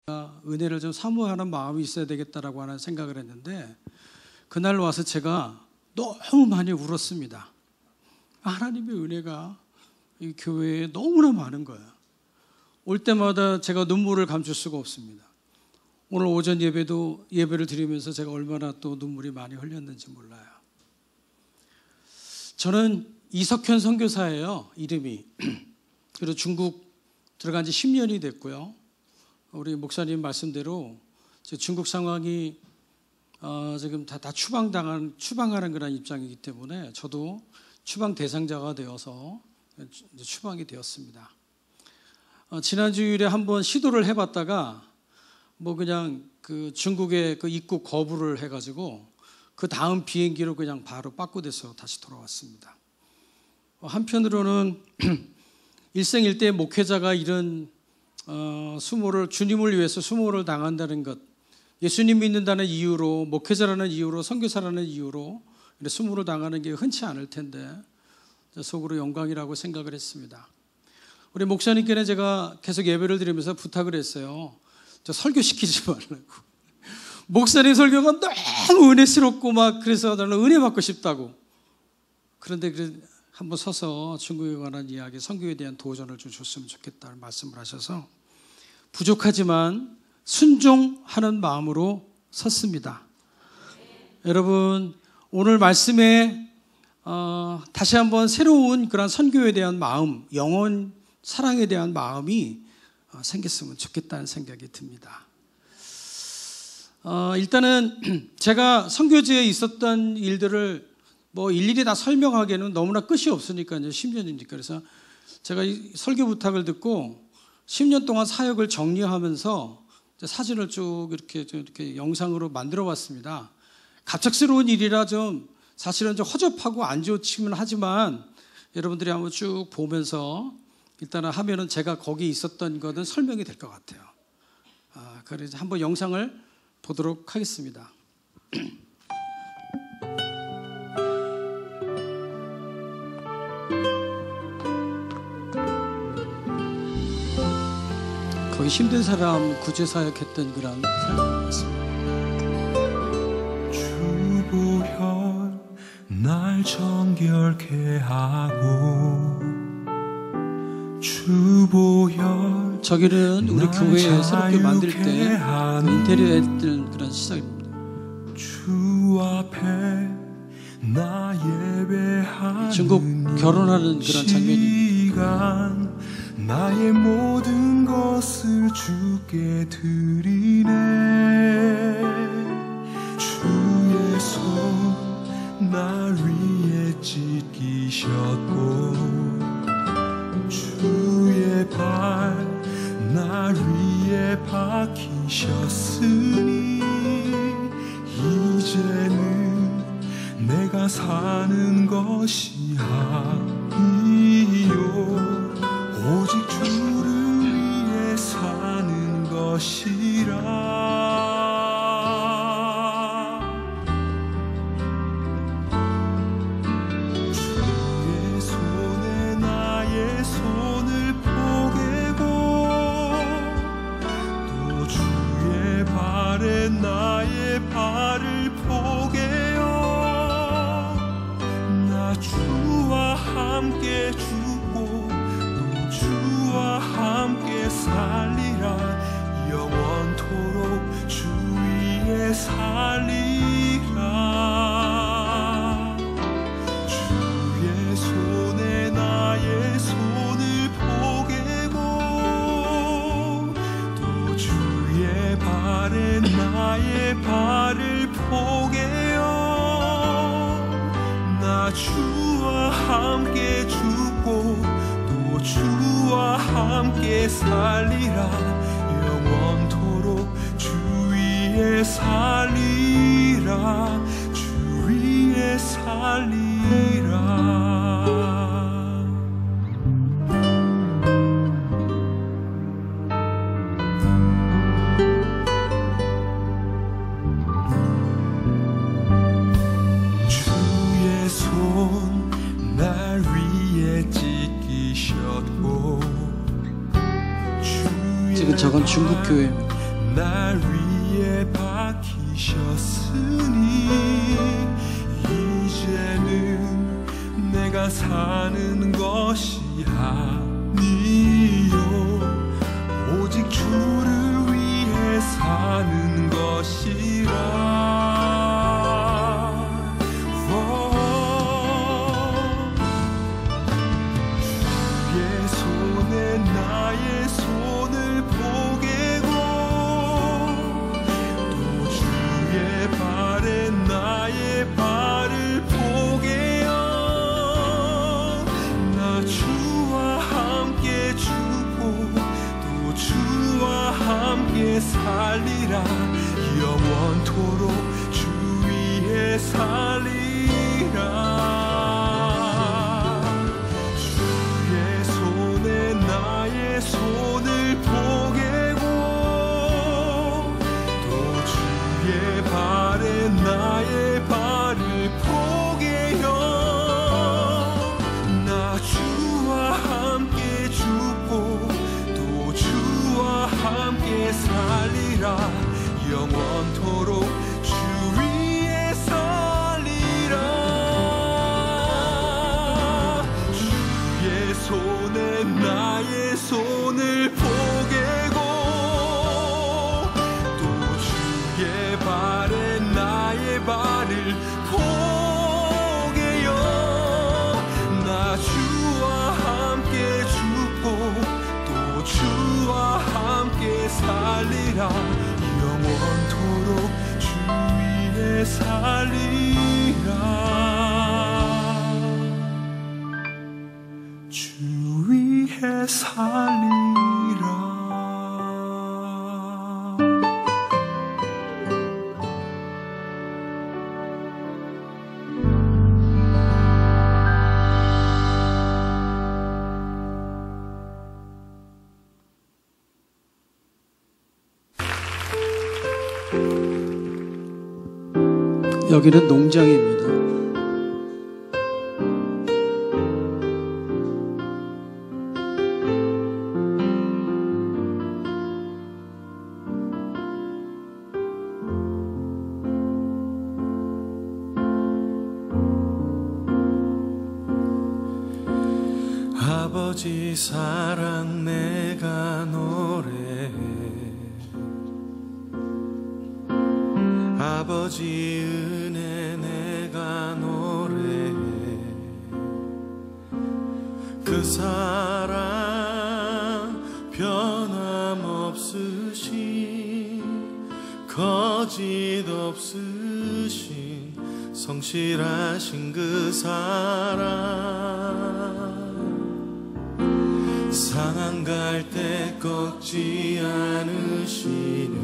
은혜를 좀 사모하는 마음이 있어야 되겠다라고 하는 생각을 했는데, 그날 와서 제가 너무 많이 울었습니다. 하나님의 은혜가 이 교회에 너무나 많은 거예요. 올 때마다 제가 눈물을 감출 수가 없습니다. 오늘 오전 예배를 드리면서 제가 얼마나 또 눈물이 많이 흘렸는지 몰라요. 저는 이석현 선교사예요, 이름이. 그리고 중국 들어간 지 10년이 됐고요. 우리 목사님 말씀대로 중국 상황이 지금 다 추방하는 그런 입장이기 때문에 저도 추방 대상자가 되어서 추방이 되었습니다. 지난 주일에 한번 시도를 해봤다가 그냥 그 중국의 그 입국 거부를 해가지고 그 다음 비행기로 그냥 바로 빠꾸돼서 다시 돌아왔습니다. 한편으로는 일생일대 목회자가 이런 수모를, 주님을 위해서 수모를 당한다는 것, 예수님 믿는다는 이유로, 목회자라는 이유로, 선교사라는 이유로 수모를 당하는 게 흔치 않을 텐데 속으로 영광이라고 생각을 했습니다. 우리 목사님께는 제가 계속 예배를 드리면서 부탁을 했어요. 저 설교시키지 말라고. 목사님 설교가 너무 은혜스럽고 그래서 나는 은혜 받고 싶다고. 그런데 한번 서서 중국에 관한 이야기, 선교에 대한 도전을 좀 줬으면 좋겠다는 말씀을 하셔서 부족하지만 순종하는 마음으로 섰습니다. 여러분, 오늘 말씀에 다시 한번 새로운 그런 선교에 대한 마음, 영혼 사랑에 대한 마음이 생겼으면 좋겠다는 생각이 듭니다. 일단은 제가 선교지에 있었던 일들을 일일이 다 설명하기에는 너무나 끝이 없으니까요. 10년이니까. 그래서 제가 이 설교 부탁을 듣고 10년 동안 사역을 정리하면서 사진을 쭉 이렇게 영상으로 만들어 봤습니다. 갑작스러운 일이라 사실은 좀 허접하고 안 좋지만 하지만 여러분들이 한번 쭉 보면서 일단은 하면은 제가 거기 있었던 것은 설명이 될 것 같아요. 그래서 한번 영상을 보도록 하겠습니다. 거기 힘든 사람 구제 사역했던 그런 사역이었습니다. 주보혈 날 정결케 하고, 주보혈 저기는 우리 교회 새롭게 만들 때 인테리어 했던 그런 시작입니다. 주 앞에 나 예배하는 중국 결혼하는 그런 장면입니다. 나의 모든 것을 주께 드리네. 주의 손 날 위에 찢기셨고, 주의 발 날 위에 박히셨으니 이제는 내가 사는 것이 아니요 오직 주를 위해 사는 것이라. 주의 손에 나의 손을 포개고, 또 주의 발에 나의 발을 포개어 나 주와 함께 죽고 주와 함께 살리라. 영원토록 주 위에 살리라. 주의 손에 나의 손을 포개고, 또 주의 발에 나의 발을 포개어 나 주와 함께 죽고 주와 함께 살리라. 영원토록 주 위에 살리라. 주 위에 살리라. 주의 손 날 위에 찢기셨고, 지금 저건 중국 교회입니다. 날 위해 박히셨으니 이제는 내가 사는 것이 아니요 오직 주를 위해 사는 것이라. 주의 손에 나의 손을 포개고 또 주의 발에 나의 발을 포개어 나 주와 함께 죽고 또 주와 함께 살리라. 영원토록 주 위에 살리라. 주의 손에 나의 손을 포개고 또 주의 발에 나의 발을 포개어 나 주와 함께 죽고 또 주와 함께 살리라. 영원토록 주 위에 살리라. 주의 손에 나의 손을 포개고 또 주의 발에 나의 발을 포개어 나 주와 함께 죽고 또 주와 함께 살리라. 영원토록 주 위에 살리라. 주 위에 살리라. 여기는 농장입니다. 아버지 사랑 내가 노래해 아버지 은혜 내가 노래해 그 사랑 변함없으신 거짓 없으신 성실하신 그 사랑 상한 갈 때 꺾지 않으시는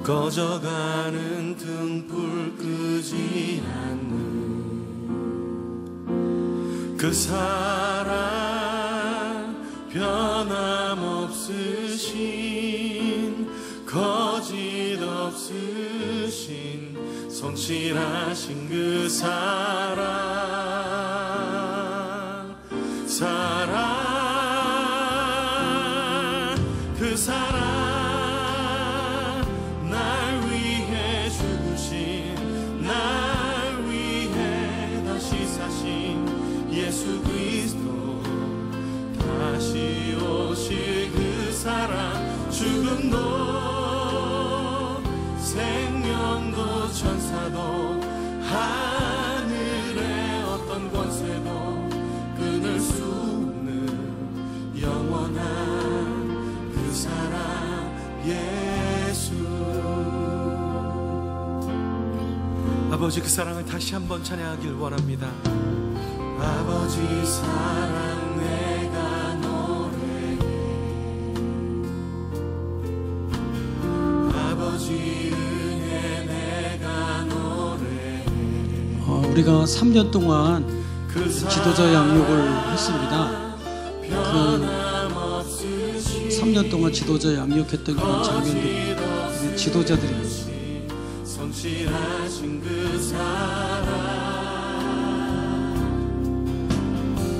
꺼져가는 등불 끄지 않는 그 사랑 변함없으신 거짓 없으신 성실하신 그 그 사랑 날 위해 죽으신 날 위해 다시 사신 예수 그리스도 다시 오실 그 사랑 죽음도 생명도 천사도 하늘의 어떤 권세도 끊을 수 없는 영원한 그 사랑 예수. 아버지 그 사랑을 다시 한번 찬양하길 원합니다. 아버지 사랑 내가 노래해 아버지 은혜 내가 노래해. 우리가 3년 동안 지도자 양육을 했습니다. 그 3년 동안 지도자 양육했던 그런 장면들이 지도자들입니다. 성실하신 그 사랑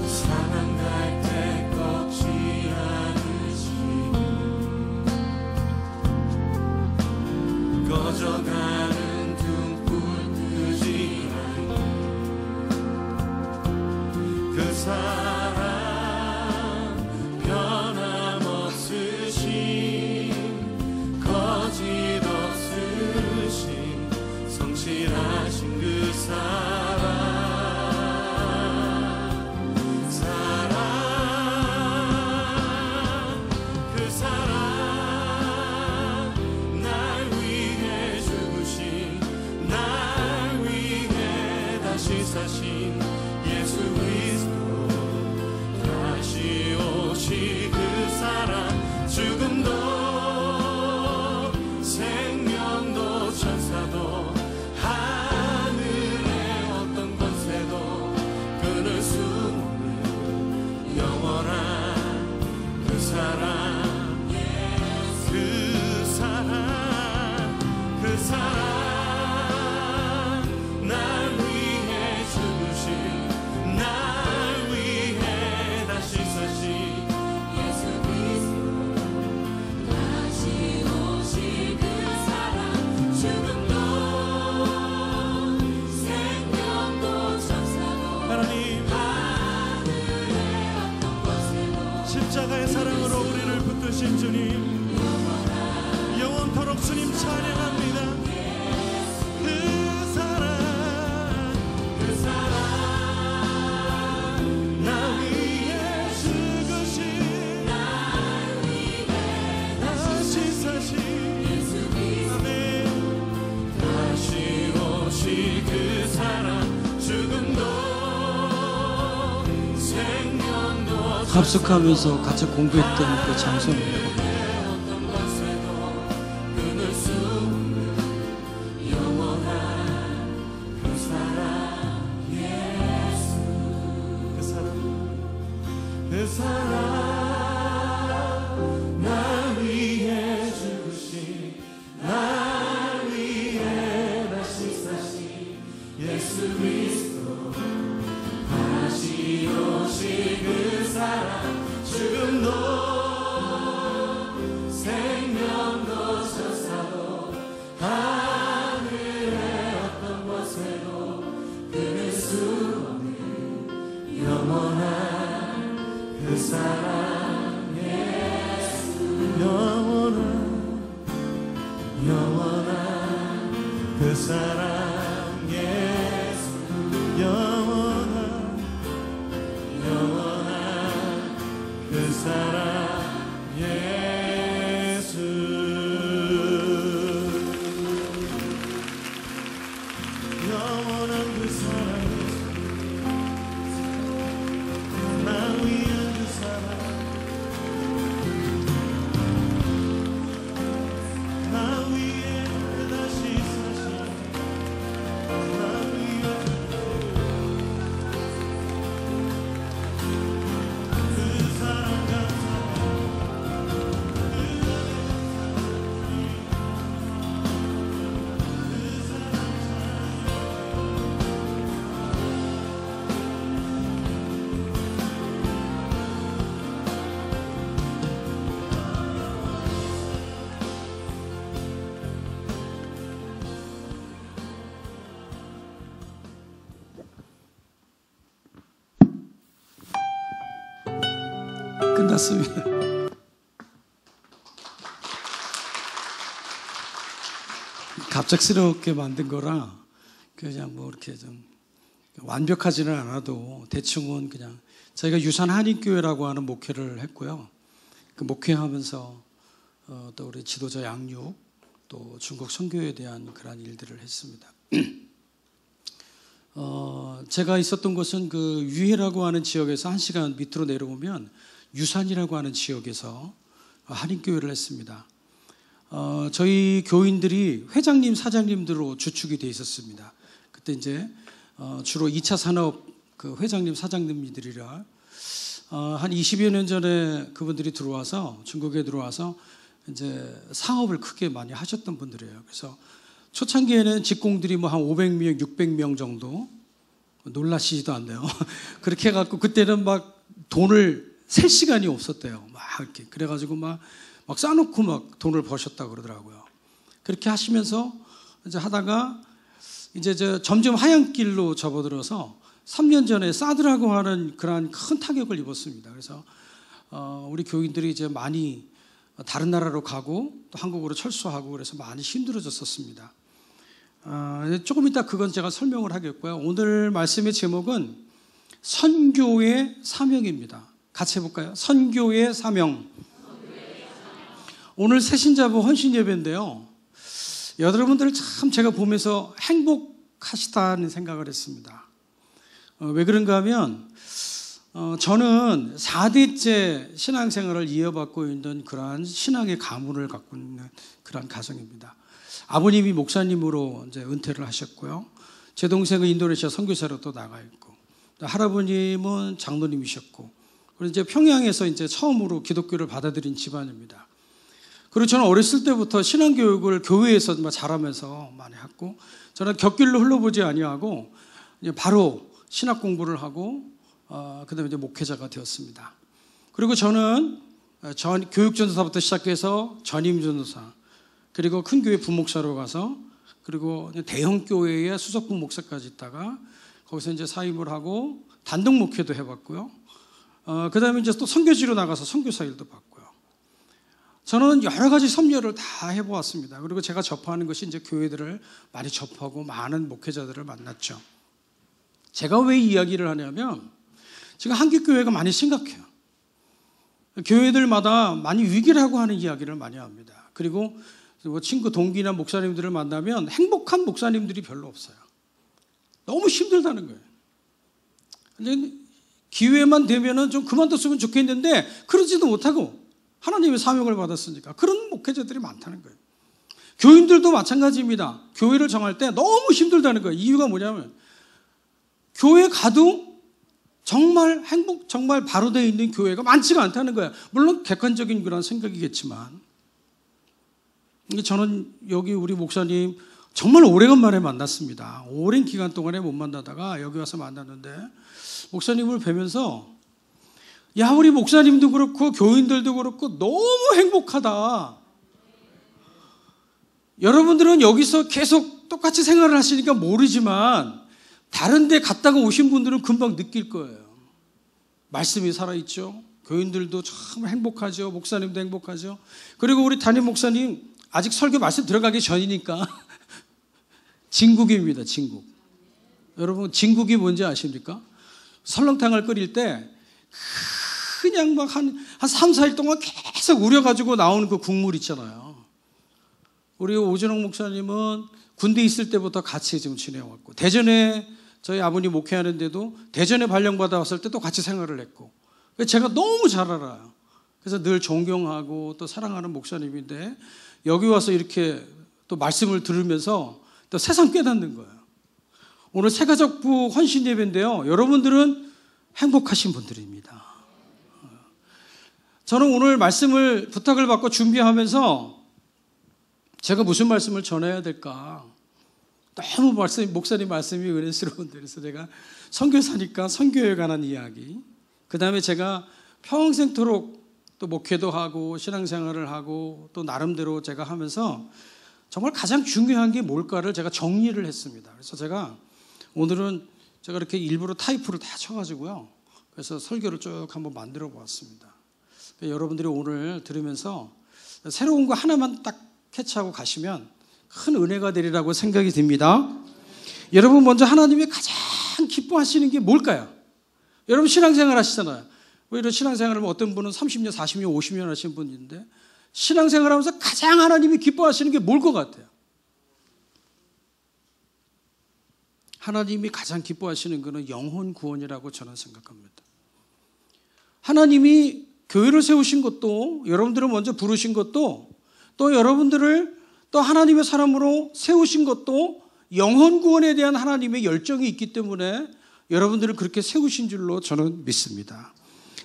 사랑할 때 꺾지 않으신 합숙하면서 같이 공부했던 그 장소입니다. 그 사랑 날 위해 죽으신 날 위해 다시 사신 예수 그리스도 다시 오신 그 사랑 죽음도 생명도 천사도 하늘의 어떤 곳에도 끊을 수 없는 영원한 그 사랑 예수 영원한 그 사랑 예수 영원한 그 사랑 예수 영원한 그 사랑 끝났습니다. 갑작스럽게 만든 거라 그냥 뭐 이렇게 좀 완벽하지는 않아도 대충은 그냥 저희가 유산 한인교회라고 하는 목회를 했고요. 그 목회하면서 또 우리 지도자 양육 또 중국 선교에 대한 그런 일들을 했습니다. 제가 있었던 곳은 그 유해라고 하는 지역에서 1시간 밑으로 내려오면 유산이라고 하는 지역에서 한인교회를 했습니다. 저희 교인들이 회장님, 사장님들로 주축이 돼 있었습니다. 그때 이제 주로 2차 산업 그 회장님, 사장님들이라 한 20여 년 전에 그분들이 들어와서 중국에 들어와서 이제 사업을 크게 많이 하셨던 분들이에요. 그래서 초창기에는 직공들이 뭐 한 500명, 600명 정도 놀라시지도 않네요. 그렇게 해갖고 그때는 막 돈을 셀 시간이 없었대요. 막 이렇게 그래가지고 막 싸놓고 막 돈을 버셨다 그러더라고요. 그렇게 하시면서 이제 하다가 이제 점점 하얀길로 접어들어서 3년 전에 사드라고 하는 그러한 큰 타격을 입었습니다. 그래서 우리 교인들이 이제 많이 다른 나라로 가고 또 한국으로 철수하고 그래서 많이 힘들어졌었습니다. 조금 이따 그건 제가 설명을 하겠고요. 오늘 말씀의 제목은 선교의 사명입니다. 같이 해볼까요? 선교의 사명. 오늘 새신자부 헌신 예배인데요. 여러분들 참 제가 보면서 행복하시다는 생각을 했습니다. 왜 그런가 하면 저는 4대째 신앙생활을 이어받고 있는 그러한 신앙의 가문을 갖고 있는 그러한 가정입니다. 아버님이 목사님으로 이제 은퇴를 하셨고요. 제 동생은 인도네시아 선교사로 또 나가 있고, 할아버님은 장로님이셨고, 그리고 이제 평양에서 이제 처음으로 기독교를 받아들인 집안입니다. 그리고 저는 어렸을 때부터 신앙교육을 교회에서 자라면서 많이 했고, 저는 곁길로 흘러보지 아니하고 바로 신학 공부를 하고 그다음에 이제 목회자가 되었습니다. 그리고 저는 교육전도사부터 시작해서 전임전도사, 그리고 큰 교회 부목사로 가서 그리고 대형 교회의 수석 부목사까지 있다가 거기서 이제 사임을 하고 단독 목회도 해봤고요. 그다음에 이제 또 선교지로 나가서 선교사 일도 받고요. 저는 여러 가지 섭렵을 다 해보았습니다. 그리고 제가 접하는 것이 이제 교회들을 많이 접하고 많은 목회자들을 만났죠. 제가 왜 이야기를 하냐면 지금 한국 교회가 많이 심각해요. 교회들마다 많이 위기라고 하는 이야기를 많이 합니다. 그리고 뭐 친구 동기나 목사님들을 만나면 행복한 목사님들이 별로 없어요. 너무 힘들다는 거예요. 근데 기회만 되면은 좀 그만뒀으면 좋겠는데 그러지도 못하고 하나님의 사명을 받았으니까 그런 목회자들이 많다는 거예요. 교인들도 마찬가지입니다. 교회를 정할 때 너무 힘들다는 거예요. 이유가 뭐냐면 교회 가도 정말 정말 바로 되어 있는 교회가 많지가 않다는 거예요. 물론 객관적인 그런 생각이겠지만 저는 여기 우리 목사님 정말 오래간만에 만났습니다. 오랜 기간 동안에 못 만나다가 여기 와서 만났는데 목사님을 뵈면서 야, 우리 목사님도 그렇고 교인들도 그렇고 너무 행복하다. 여러분들은 여기서 계속 똑같이 생활을 하시니까 모르지만 다른 데 갔다가 오신 분들은 금방 느낄 거예요. 말씀이 살아있죠. 교인들도 참 행복하죠. 목사님도 행복하죠. 그리고 우리 담임 목사님 아직 설교 말씀 들어가기 전이니까 진국입니다. 진국. 여러분 진국이 뭔지 아십니까? 설렁탕을 끓일 때 그냥 막 한 3, 4일 동안 계속 우려가지고 나오는 그 국물 있잖아요. 우리 오진홍 목사님은 군대 있을 때부터 같이 지금 지내왔고 대전에 저희 아버님 목회하는데도 대전에 발령받아 왔을 때도 같이 생활을 했고 제가 너무 잘 알아요. 그래서 늘 존경하고 또 사랑하는 목사님인데 여기 와서 이렇게 또 말씀을 들으면서 또 세상 깨닫는 거예요. 오늘 새가족부 헌신 예배인데요. 여러분들은 행복하신 분들입니다. 저는 오늘 말씀을 부탁을 받고 준비하면서 제가 무슨 말씀을 전해야 될까? 너무 목사님 말씀이 은혜스러운데 그래서 제가 선교사니까 선교에 관한 이야기, 그 다음에 제가 평생토록 또 목회도 하고 신앙생활을 하고 또 나름대로 제가 하면서 정말 가장 중요한 게 뭘까를 제가 정리를 했습니다. 그래서 제가 오늘은 제가 이렇게 일부러 타이프를 다 쳐가지고요. 그래서 설교를 쭉 한번 만들어 보았습니다. 여러분들이 오늘 들으면서 새로운 거 하나만 딱 캐치하고 가시면 큰 은혜가 되리라고 생각이 듭니다. 여러분 먼저 하나님이 가장 기뻐하시는 게 뭘까요? 여러분 신앙생활 하시잖아요. 뭐 이런 신앙생활을 어떤 분은 30년, 40년, 50년 하신 분인데 신앙생활 하면서 가장 하나님이 기뻐하시는 게 뭘 것 같아요? 하나님이 가장 기뻐하시는 것은 영혼 구원이라고 저는 생각합니다. 하나님이 교회를 세우신 것도 여러분들을 먼저 부르신 것도 또 여러분들을 또 하나님의 사람으로 세우신 것도 영혼 구원에 대한 하나님의 열정이 있기 때문에 여러분들을 그렇게 세우신 줄로 저는 믿습니다.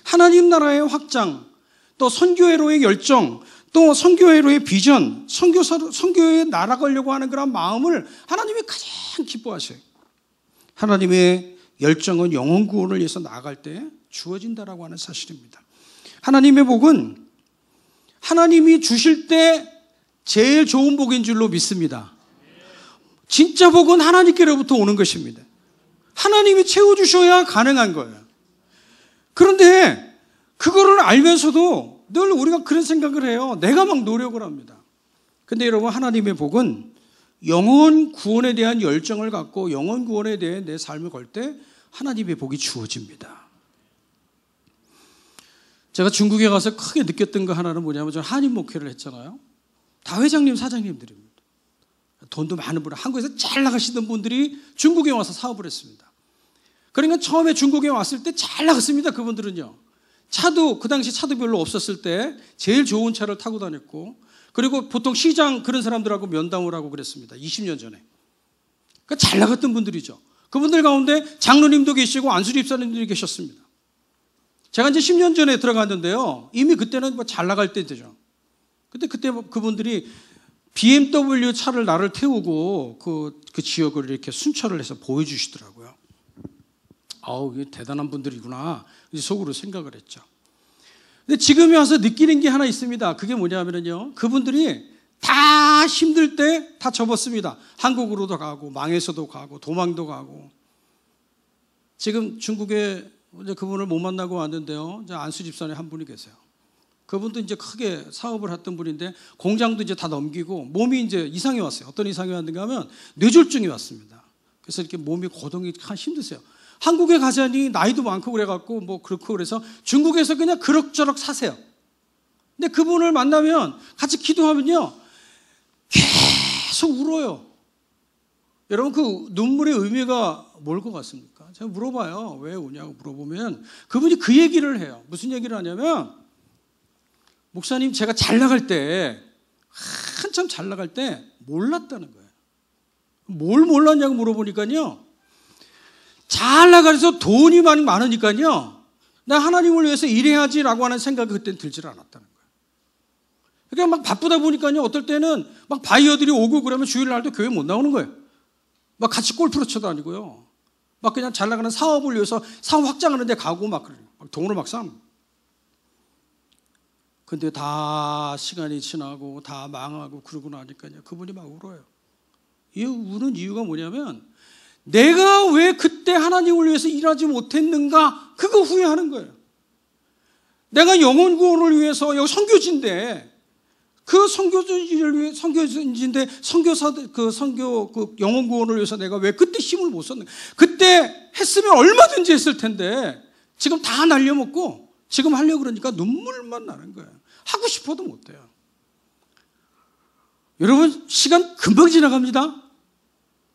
하나님 나라의 확장, 또 선교회로의 열정, 또 선교회로의 비전, 선교회에 날아가려고 하는 그런 마음을 하나님이 가장 기뻐하셔요. 하나님의 열정은 영혼 구원을 위해서 나아갈 때 주어진다라고 하는 사실입니다. 하나님의 복은 하나님이 주실 때 제일 좋은 복인 줄로 믿습니다. 진짜 복은 하나님께로부터 오는 것입니다. 하나님이 채워주셔야 가능한 거예요. 그런데 그거를 알면서도 늘 우리가 그런 생각을 해요. 내가 막 노력을 합니다. 근데 여러분 하나님의 복은 영혼 구원에 대한 열정을 갖고 영혼 구원에 대해 내 삶을 걸 때 하나님의 복이 주어집니다. 제가 중국에 가서 크게 느꼈던 거 하나는 뭐냐면 저는 한인 목회를 했잖아요. 다 회장님, 사장님들입니다. 돈도 많은 분, 한국에서 잘 나가시던 분들이 중국에 와서 사업을 했습니다. 그러니까 처음에 중국에 왔을 때 잘 나갔습니다. 그분들은요. 차도 그 당시 차도 별로 없었을 때 제일 좋은 차를 타고 다녔고 그리고 보통 시장 그런 사람들하고 면담을 하고 그랬습니다. 20년 전에. 그러니까 잘 나갔던 분들이죠. 그분들 가운데 장로님도 계시고 안수리 입사님들이 계셨습니다. 제가 이제 10년 전에 들어갔는데요. 이미 그때는 뭐 잘 나갈 때죠. 근데 그때 그분들이 BMW 차를 나를 태우고 그 지역을 이렇게 순찰을 해서 보여주시더라고요. 아우, 이게 대단한 분들이구나. 이제 속으로 생각을 했죠. 근데 지금에 와서 느끼는 게 하나 있습니다. 그게 뭐냐면요. 그분들이 다 힘들 때 다 접었습니다. 한국으로도 가고, 망해서도 가고, 도망도 가고. 지금 중국에 이제 그분을 못 만나고 왔는데요. 이제 안수 집사님 한 분이 계세요. 그분도 이제 크게 사업을 했던 분인데 공장도 이제 다 넘기고 몸이 이제 이상이 왔어요. 어떤 이상이 왔는가 하면 뇌졸중이 왔습니다. 그래서 이렇게 몸이 고동이 참 힘드세요. 한국에 가자니 나이도 많고 그래갖고 뭐 그렇고 그래서 중국에서 그냥 그럭저럭 사세요. 근데 그분을 만나면 같이 기도하면요. 계속 울어요. 여러분 그 눈물의 의미가 뭘 것 같습니까? 제가 물어봐요. 왜 오냐고 물어보면 그분이 그 얘기를 해요. 무슨 얘기를 하냐면, 목사님 제가 잘 나갈 때, 한참 잘 나갈 때 몰랐다는 거예요. 뭘 몰랐냐고 물어보니까요, 잘 나가서 돈이 많으니까요, 나 하나님을 위해서 일해야지라고 하는 생각이 그때는 들질 않았다는 거예요. 그러니까 막 바쁘다 보니까요, 어떨 때는 막 바이어들이 오고 그러면 주일날도 교회 못 나오는 거예요. 막 같이 골프를 쳐도 아니고요, 막 그냥 잘 나가는 사업을 위해서 사업 확장하는 데 가고 막 그래요. 막 돈으로 막 싸움. 근데 다 시간이 지나고 다 망하고 그러고 나니까요, 그분이 막 울어요. 이 우는 이유가 뭐냐면, 내가 왜 그때 하나님을 위해서 일하지 못했는가, 그거 후회하는 거예요. 내가 영혼 구원을 위해서, 여기 선교지인데, 그 선교지를 위해, 선교지인데, 선교사들, 그 영혼 구원을 위해서 내가 왜 그때 힘을 못 썼는가. 그때 했으면 얼마든지 했을 텐데, 지금 다 날려먹고, 지금 하려고 그러니까 눈물만 나는 거예요. 하고 싶어도 못해요. 여러분, 시간 금방 지나갑니다.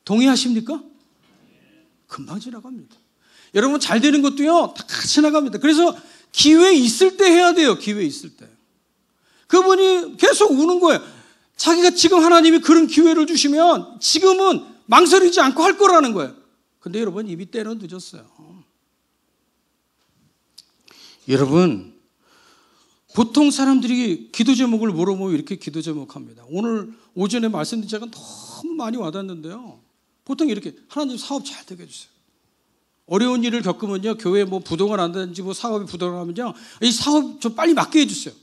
동의하십니까? 금방 지나갑니다. 여러분, 잘 되는 것도요, 다 지나갑니다. 그래서 기회 있을 때 해야 돼요. 기회 있을 때. 그분이 계속 우는 거예요. 자기가 지금 하나님이 그런 기회를 주시면 지금은 망설이지 않고 할 거라는 거예요. 근데 여러분, 이미 때는 늦었어요. 여러분, 보통 사람들이 기도 제목을 물어보면 이렇게 기도 제목합니다. 오늘 오전에 말씀드린 제가 너무 많이 와닿는데요, 보통 이렇게, 하나님 사업 잘 되게 해주세요. 어려운 일을 겪으면요, 교회 뭐 부도가 난다든지 뭐 사업이 부도가 나면요, 이 사업 좀 빨리 맡게 해주세요.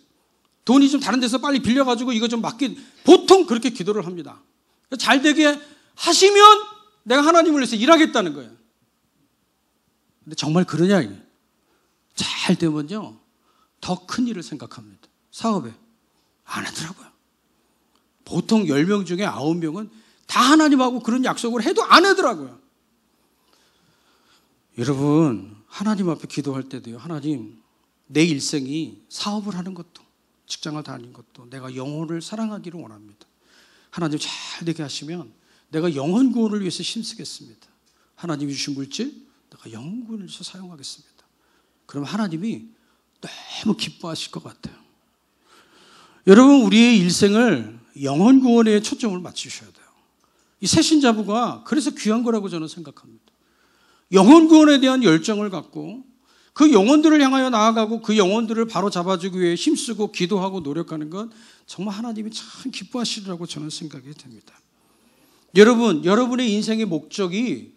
돈이 좀 다른 데서 빨리 빌려가지고 이거 좀 맡게, 보통 그렇게 기도를 합니다. 잘 되게 하시면 내가 하나님을 위해서 일하겠다는 거예요. 근데 정말 그러냐, 이게. 잘 되면요, 더 큰 일을 생각합니다. 사업에 안 하더라고요. 보통 10명 중에 9명은 다 하나님하고 그런 약속을 해도 안 하더라고요. 여러분, 하나님 앞에 기도할 때도요, 하나님, 내 일생이 사업을 하는 것도, 직장을 다니는 것도 내가 영혼을 사랑하기를 원합니다. 하나님 잘 되게 하시면 내가 영혼 구원을 위해서 힘쓰겠습니다. 하나님이 주신 물질, 내가 영혼 구원을 위해서 사용하겠습니다. 그럼 하나님이 너무 기뻐하실 것 같아요. 여러분, 우리의 일생을 영혼 구원에 초점을 맞추셔야 돼요. 이 새신자부가 그래서 귀한 거라고 저는 생각합니다. 영혼 구원에 대한 열정을 갖고 그 영혼들을 향하여 나아가고 그 영혼들을 바로 잡아주기 위해 힘쓰고 기도하고 노력하는 건 정말 하나님이 참 기뻐하시리라고 저는 생각이 됩니다. 여러분, 여러분의 인생의 목적이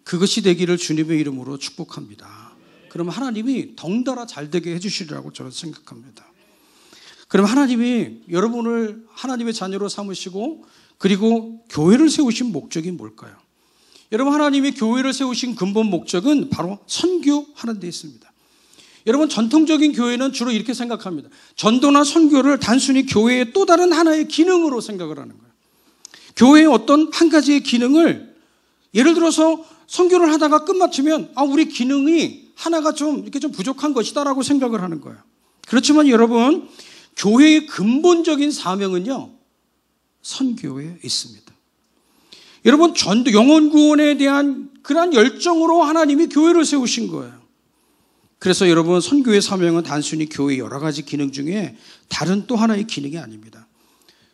그것이 되기를 주님의 이름으로 축복합니다. 그럼 하나님이 덩달아 잘되게 해주시리라고 저는 생각합니다. 그럼 하나님이 여러분을 하나님의 자녀로 삼으시고 그리고 교회를 세우신 목적이 뭘까요? 여러분, 하나님이 교회를 세우신 근본 목적은 바로 선교하는 데 있습니다. 여러분, 전통적인 교회는 주로 이렇게 생각합니다. 전도나 선교를 단순히 교회의 또 다른 하나의 기능으로 생각을 하는 거예요. 교회의 어떤 한 가지의 기능을, 예를 들어서 선교를 하다가 끝마치면 우리 기능이 하나가 이렇게 좀 부족한 것이다라고 생각을 하는 거예요. 그렇지만 여러분, 교회의 근본적인 사명은요, 선교에 있습니다. 여러분, 전도, 영혼 구원에 대한 그러한 열정으로 하나님이 교회를 세우신 거예요. 그래서 여러분, 선교의 사명은 단순히 교회의 여러 가지 기능 중에 다른 또 하나의 기능이 아닙니다.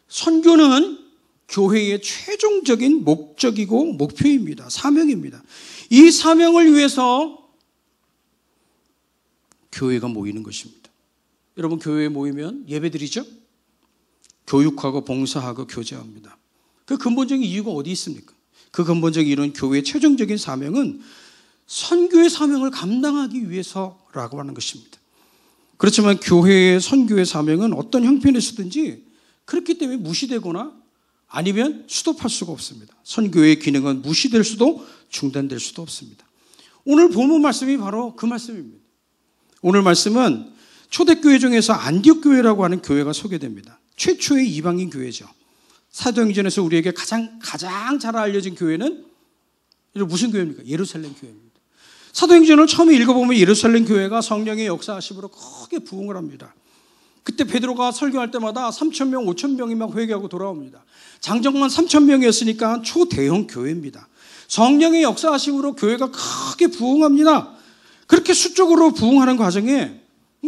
선교는 교회의 최종적인 목적이고 목표입니다. 사명입니다. 이 사명을 위해서 교회가 모이는 것입니다. 여러분, 교회에 모이면 예배드리죠? 교육하고 봉사하고 교제합니다. 그 근본적인 이유가 어디 있습니까? 그 근본적인 이유는 교회의 최종적인 사명은 선교의 사명을 감당하기 위해서라고 하는 것입니다. 그렇지만 교회의 선교의 사명은 어떤 형편에서든지 그렇기 때문에 무시되거나 아니면 스톱할 수가 없습니다. 선교의 기능은 무시될 수도 중단될 수도 없습니다. 오늘 본문 말씀이 바로 그 말씀입니다. 오늘 말씀은 초대교회 중에서 안디옥 교회라고 하는 교회가 소개됩니다. 최초의 이방인 교회죠. 사도행전에서 우리에게 가장 잘 알려진 교회는 무슨 교회입니까? 예루살렘 교회입니다. 사도행전을 처음에 읽어보면 예루살렘 교회가 성령의 역사하심으로 크게 부흥을 합니다. 그때 베드로가 설교할 때마다 3,000명, 5,000명이 막 회개하고 돌아옵니다. 장정만 3,000명이었으니까 초대형 교회입니다. 성령의 역사하심으로 교회가 크게 부흥합니다. 그렇게 수적으로 부흥하는 과정에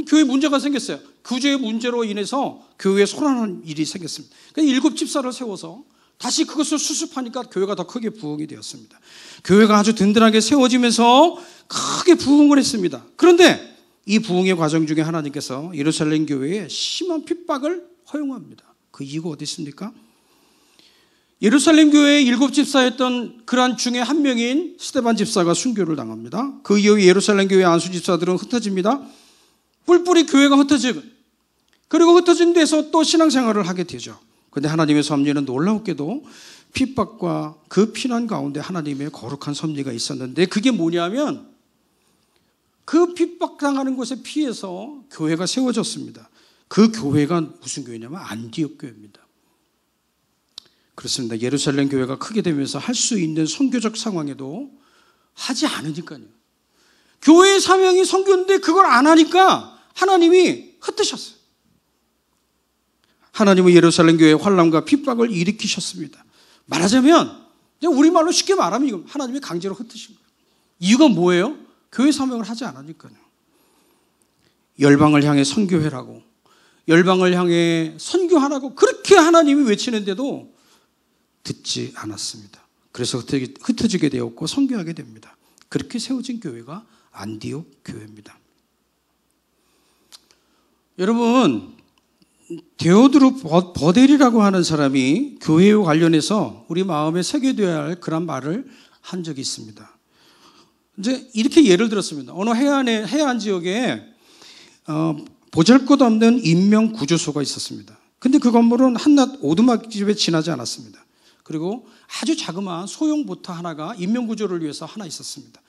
교회에 문제가 생겼어요. 구조의 문제로 인해서 교회에 소란한 일이 생겼습니다. 그러니까 7 집사를 세워서 다시 그것을 수습하니까 교회가 더 크게 부흥이 되었습니다. 교회가 아주 든든하게 세워지면서 크게 부흥을 했습니다. 그런데 이 부흥의 과정 중에 하나님께서 예루살렘 교회에 심한 핍박을 허용합니다. 그 이유가 어디 있습니까? 예루살렘 교회의 7 집사였던 그러한 중에 한 명인 스데반 집사가 순교를 당합니다. 그 이후에 예루살렘 교회 안수 집사들은 흩어집니다. 뿔뿔이 교회가 흩어지고, 그리고 흩어진 데서 또 신앙생활을 하게 되죠. 그런데 하나님의 섭리는 놀라웠게도 핍박과 그 피난 가운데 하나님의 거룩한 섭리가 있었는데, 그게 뭐냐면 그 핍박당하는 곳에 피해서 교회가 세워졌습니다. 그 교회가 무슨 교회냐면 안디옥 교회입니다. 그렇습니다. 예루살렘 교회가 크게 되면서 할 수 있는 선교적 상황에도 하지 않으니까요. 교회의 사명이 선교인데 그걸 안 하니까 하나님이 흩으셨어요. 하나님은 예루살렘 교회의 환난과 핍박을 일으키셨습니다. 말하자면 우리말로 쉽게 말하면 하나님이 강제로 흩으신 거예요. 이유가 뭐예요? 교회 사명을 하지 않으니까요. 열방을 향해 선교회라고, 열방을 향해 선교하라고 그렇게 하나님이 외치는데도 듣지 않았습니다. 그래서 흩어지게 되었고 선교하게 됩니다. 그렇게 세워진 교회가 안디옥 교회입니다. 여러분, 데오드루 버델이라고 하는 사람이 교회와 관련해서 우리 마음에 새겨둬야 할 그런 말을 한 적이 있습니다. 이제 이렇게 예를 들었습니다. 어느 해안 지역에 보잘것없는 인명 구조소가 있었습니다. 근데 그 건물은 한낱 오두막집에 지나지 않았습니다. 그리고 아주 자그마한 소형 보트 하나가 인명 구조를 위해서 하나 있었습니다.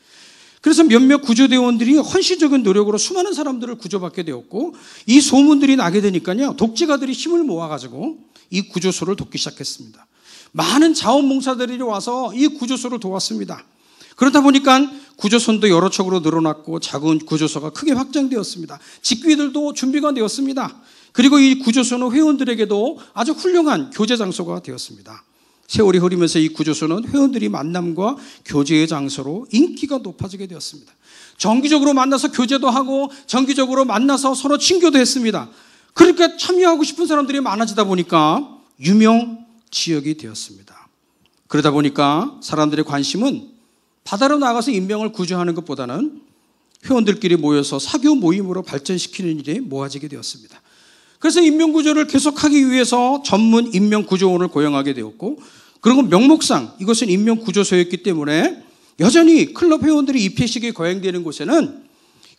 그래서 몇몇 구조대원들이 헌신적인 노력으로 수많은 사람들을 구조받게 되었고, 이 소문들이 나게 되니까요, 독재가들이 힘을 모아가지고 이 구조소를 돕기 시작했습니다. 많은 자원봉사들이 와서 이 구조소를 도왔습니다. 그러다 보니까 구조선도 여러 척으로 늘어났고 작은 구조소가 크게 확장되었습니다. 직위들도 준비가 되었습니다. 그리고 이 구조소는 회원들에게도 아주 훌륭한 교제 장소가 되었습니다. 세월이 흐르면서 이 구조소는 회원들이 만남과 교제의 장소로 인기가 높아지게 되었습니다. 정기적으로 만나서 교제도 하고 정기적으로 만나서 서로 친교도 했습니다. 그러니까 참여하고 싶은 사람들이 많아지다 보니까 유명 지역이 되었습니다. 그러다 보니까 사람들의 관심은 바다로 나가서 인명을 구조하는 것보다는 회원들끼리 모여서 사교 모임으로 발전시키는 일에 모아지게 되었습니다. 그래서 인명구조를 계속하기 위해서 전문 인명구조원을 고용하게 되었고, 그리고 명목상 이것은 인명구조소였기 때문에 여전히 클럽 회원들이 입회식이 거행되는 곳에는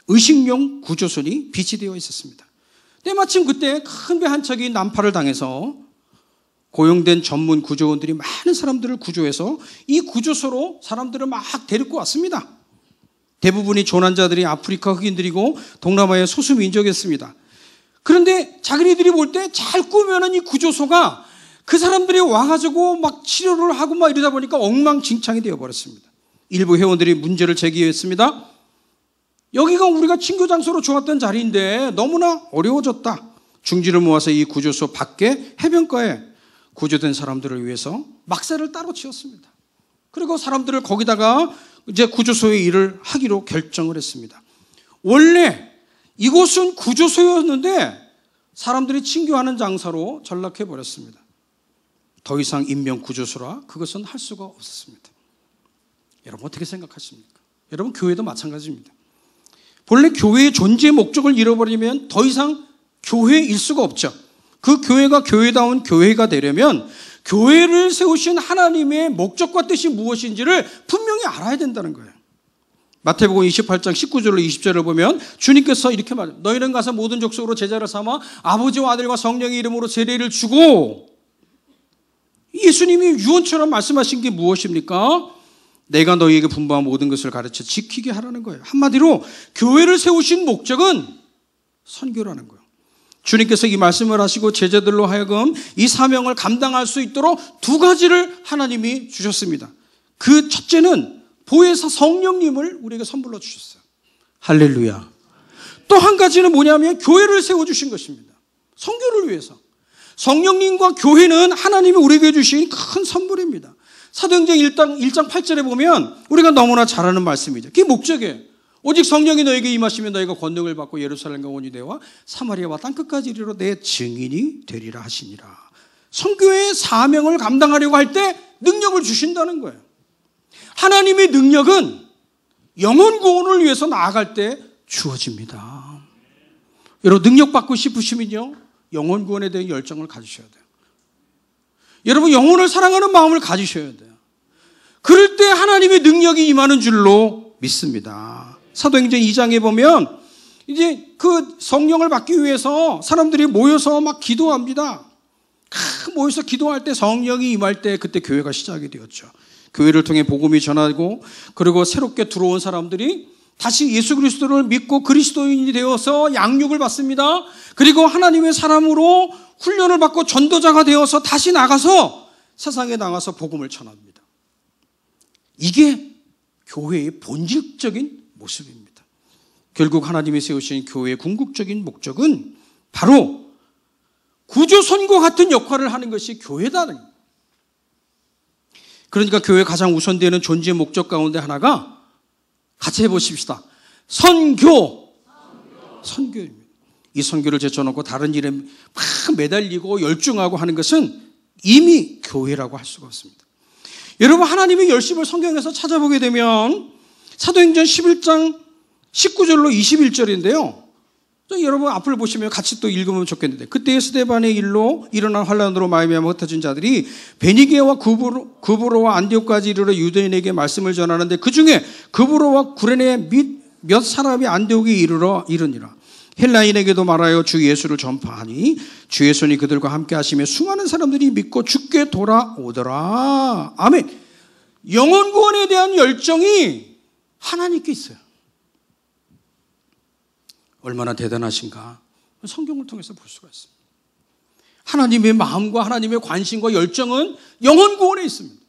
의식용 구조선이 비치되어 있었습니다. 때마침 그때 큰 배 한 척이 난파를 당해서 고용된 전문 구조원들이 많은 사람들을 구조해서 이 구조소로 사람들을 막 데리고 왔습니다. 대부분이 조난자들이 아프리카 흑인들이고 동남아의 소수민족이었습니다. 그런데 자기네들이 볼 때 잘 꾸며놓은 이 구조소가 그 사람들이 와가지고 막 치료를 하고 막 이러다 보니까 엉망진창이 되어버렸습니다. 일부 회원들이 문제를 제기했습니다. 여기가 우리가 친교 장소로 좋았던 자리인데 너무나 어려워졌다. 중지를 모아서 이 구조소 밖에 해변가에 구조된 사람들을 위해서 막사를 따로 지었습니다. 그리고 사람들을 거기다가 이제 구조소의 일을 하기로 결정을 했습니다. 원래 이곳은 구조소였는데 사람들이 친교하는 장소로 전락해 버렸습니다. 더 이상 인명 구조소라 그것은 할 수가 없었습니다. 여러분 어떻게 생각하십니까? 여러분 교회도 마찬가지입니다. 본래 교회의 존재 목적을 잃어버리면 더 이상 교회일 수가 없죠. 그 교회가 교회다운 교회가 되려면 교회를 세우신 하나님의 목적과 뜻이 무엇인지를 분명히 알아야 된다는 거예요. 마태복음 28장 19절로 20절을 보면 주님께서 이렇게 말해요. 너희는 가서 모든 족속으로 제자를 삼아 아버지와 아들과 성령의 이름으로 세례를 주고, 예수님이 유언처럼 말씀하신 게 무엇입니까? 내가 너희에게 분부한 모든 것을 가르쳐 지키게 하라는 거예요. 한마디로 교회를 세우신 목적은 선교라는 거예요. 주님께서 이 말씀을 하시고 제자들로 하여금 이 사명을 감당할 수 있도록 두 가지를 하나님이 주셨습니다. 그 첫째는 보혜사 성령님을 우리에게 선물로 주셨어요. 할렐루야. 또 한 가지는 뭐냐면 교회를 세워주신 것입니다. 선교를 위해서. 성령님과 교회는 하나님이 우리에게 주신 큰 선물입니다. 사도행전 1장 8절에 보면 우리가 너무나 잘 아는 말씀이죠. 그게 목적이에요. 오직 성령이 너에게 임하시면 너희가 권능을 받고 예루살렘과 온 유대와 사마리아와 땅끝까지 이르러 내 증인이 되리라 하시니라. 선교의 사명을 감당하려고 할 때 능력을 주신다는 거예요. 하나님의 능력은 영혼 구원을 위해서 나아갈 때 주어집니다. 여러분 능력 받고 싶으시면요, 영혼 구원에 대한 열정을 가지셔야 돼요. 여러분 영혼을 사랑하는 마음을 가지셔야 돼요. 그럴 때 하나님의 능력이 임하는 줄로 믿습니다. 사도행전 2장에 보면 이제 그 성령을 받기 위해서 사람들이 모여서 막 기도합니다. 모여서 기도할 때 성령이 임할 때 그때 교회가 시작이 되었죠. 교회를 통해 복음이 전하고 그리고 새롭게 들어온 사람들이 다시 예수 그리스도를 믿고 그리스도인이 되어서 양육을 받습니다. 그리고 하나님의 사람으로 훈련을 받고 전도자가 되어서 다시 나가서 세상에 나가서 복음을 전합니다. 이게 교회의 본질적인 모습입니다. 결국 하나님이 세우신 교회의 궁극적인 목적은 바로 구조선과 같은 역할을 하는 것이 교회다는 거예요. 그러니까 교회의 가장 우선되는 존재의 목적 가운데 하나가 같이 해보십시다. 선교입니다. 이 선교를 제쳐놓고 다른 일에 막 매달리고 열중하고 하는 것은 이미 교회라고 할 수가 없습니다. 여러분 하나님의 열심을 성경에서 찾아보게 되면 사도행전 11장 19절로 21절인데요. 여러분 앞을 보시면 같이 또 읽으면 좋겠는데 그때 스데반의 일로 일어난 환란으로 말미암아 흩어진 자들이 베니게와 구브로와 안디옥까지 이르러 유대인에게 말씀을 전하는데 그중에 구브로와 구레네 및 몇 사람이 안디옥에 이르니라. 헬라인에게도 말하여 주 예수를 전파하니 주의 손이 그들과 함께 하시며 수많은 사람들이 믿고 주께 돌아오더라. 아멘. 영혼 구원에 대한 열정이 하나님께 있어요. 얼마나 대단하신가 성경을 통해서 볼 수가 있습니다. 하나님의 마음과 하나님의 관심과 열정은 영혼 구원에 있습니다.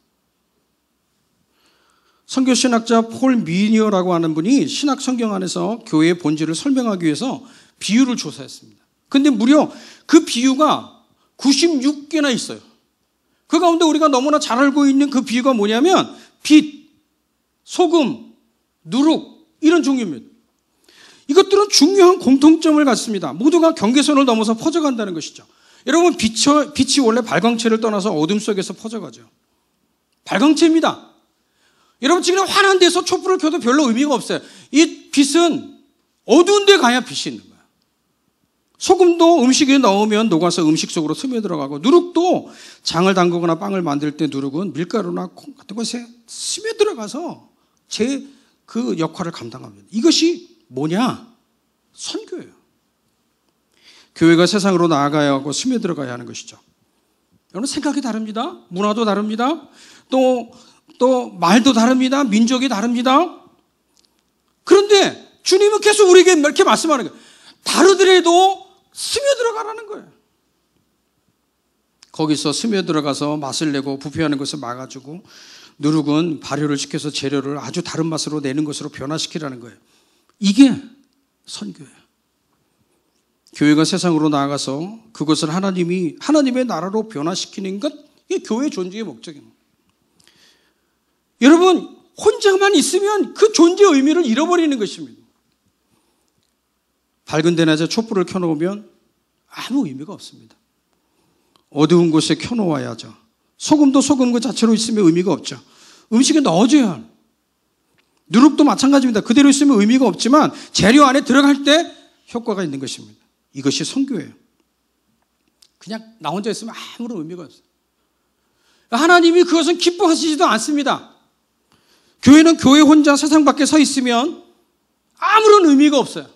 선교신학자 폴 미니어라고 하는 분이 신학 성경 안에서 교회의 본질을 설명하기 위해서 비유를 조사했습니다. 그런데 무려 그 비유가 96개나 있어요. 그 가운데 우리가 너무나 잘 알고 있는 그 비유가 뭐냐면 빛, 소금, 누룩 이런 종류입니다. 이것들은 중요한 공통점을 갖습니다. 모두가 경계선을 넘어서 퍼져간다는 것이죠. 여러분 빛이 원래 발광체를 떠나서 어둠 속에서 퍼져가죠. 발광체입니다. 여러분 지금 환한 데서 촛불을 켜도 별로 의미가 없어요. 이 빛은 어두운 데 가야 빛이 있는 거예요. 소금도 음식에 넣으면 녹아서 음식 속으로 스며들어가고 누룩도 장을 담그거나 빵을 만들 때 누룩은 밀가루나 콩 같은 것에 스며들어가서 그 역할을 감당합니다. 이것이 뭐냐? 선교예요. 교회가 세상으로 나아가야 하고 스며들어가야 하는 것이죠. 여러분 생각이 다릅니다. 문화도 다릅니다. 또 말도 다릅니다. 민족이 다릅니다. 그런데 주님은 계속 우리에게 이렇게 말씀하는 거예요. 다르더라도 스며들어가라는 거예요. 거기서 스며들어가서 맛을 내고 부패하는 것을 막아주고 누룩은 발효를 시켜서 재료를 아주 다른 맛으로 내는 것으로 변화시키라는 거예요. 이게 선교예요. 교회가 세상으로 나아가서 그것을 하나님의 나라로 변화시키는 것, 이게 교회의 존재의 목적입니다. 여러분 혼자만 있으면 그 존재의 의미를 잃어버리는 것입니다. 밝은 데낮에 촛불을 켜놓으면 아무 의미가 없습니다. 어두운 곳에 켜놓아야죠. 소금도 소금 그 자체로 있으면 의미가 없죠. 음식에 넣어줘야 해요. 누룩도 마찬가지입니다. 그대로 있으면 의미가 없지만 재료 안에 들어갈 때 효과가 있는 것입니다. 이것이 선교예요. 그냥 나 혼자 있으면 아무런 의미가 없어요. 하나님이 그것은 기뻐하시지도 않습니다. 교회는 교회 혼자 세상 밖에 서 있으면 아무런 의미가 없어요.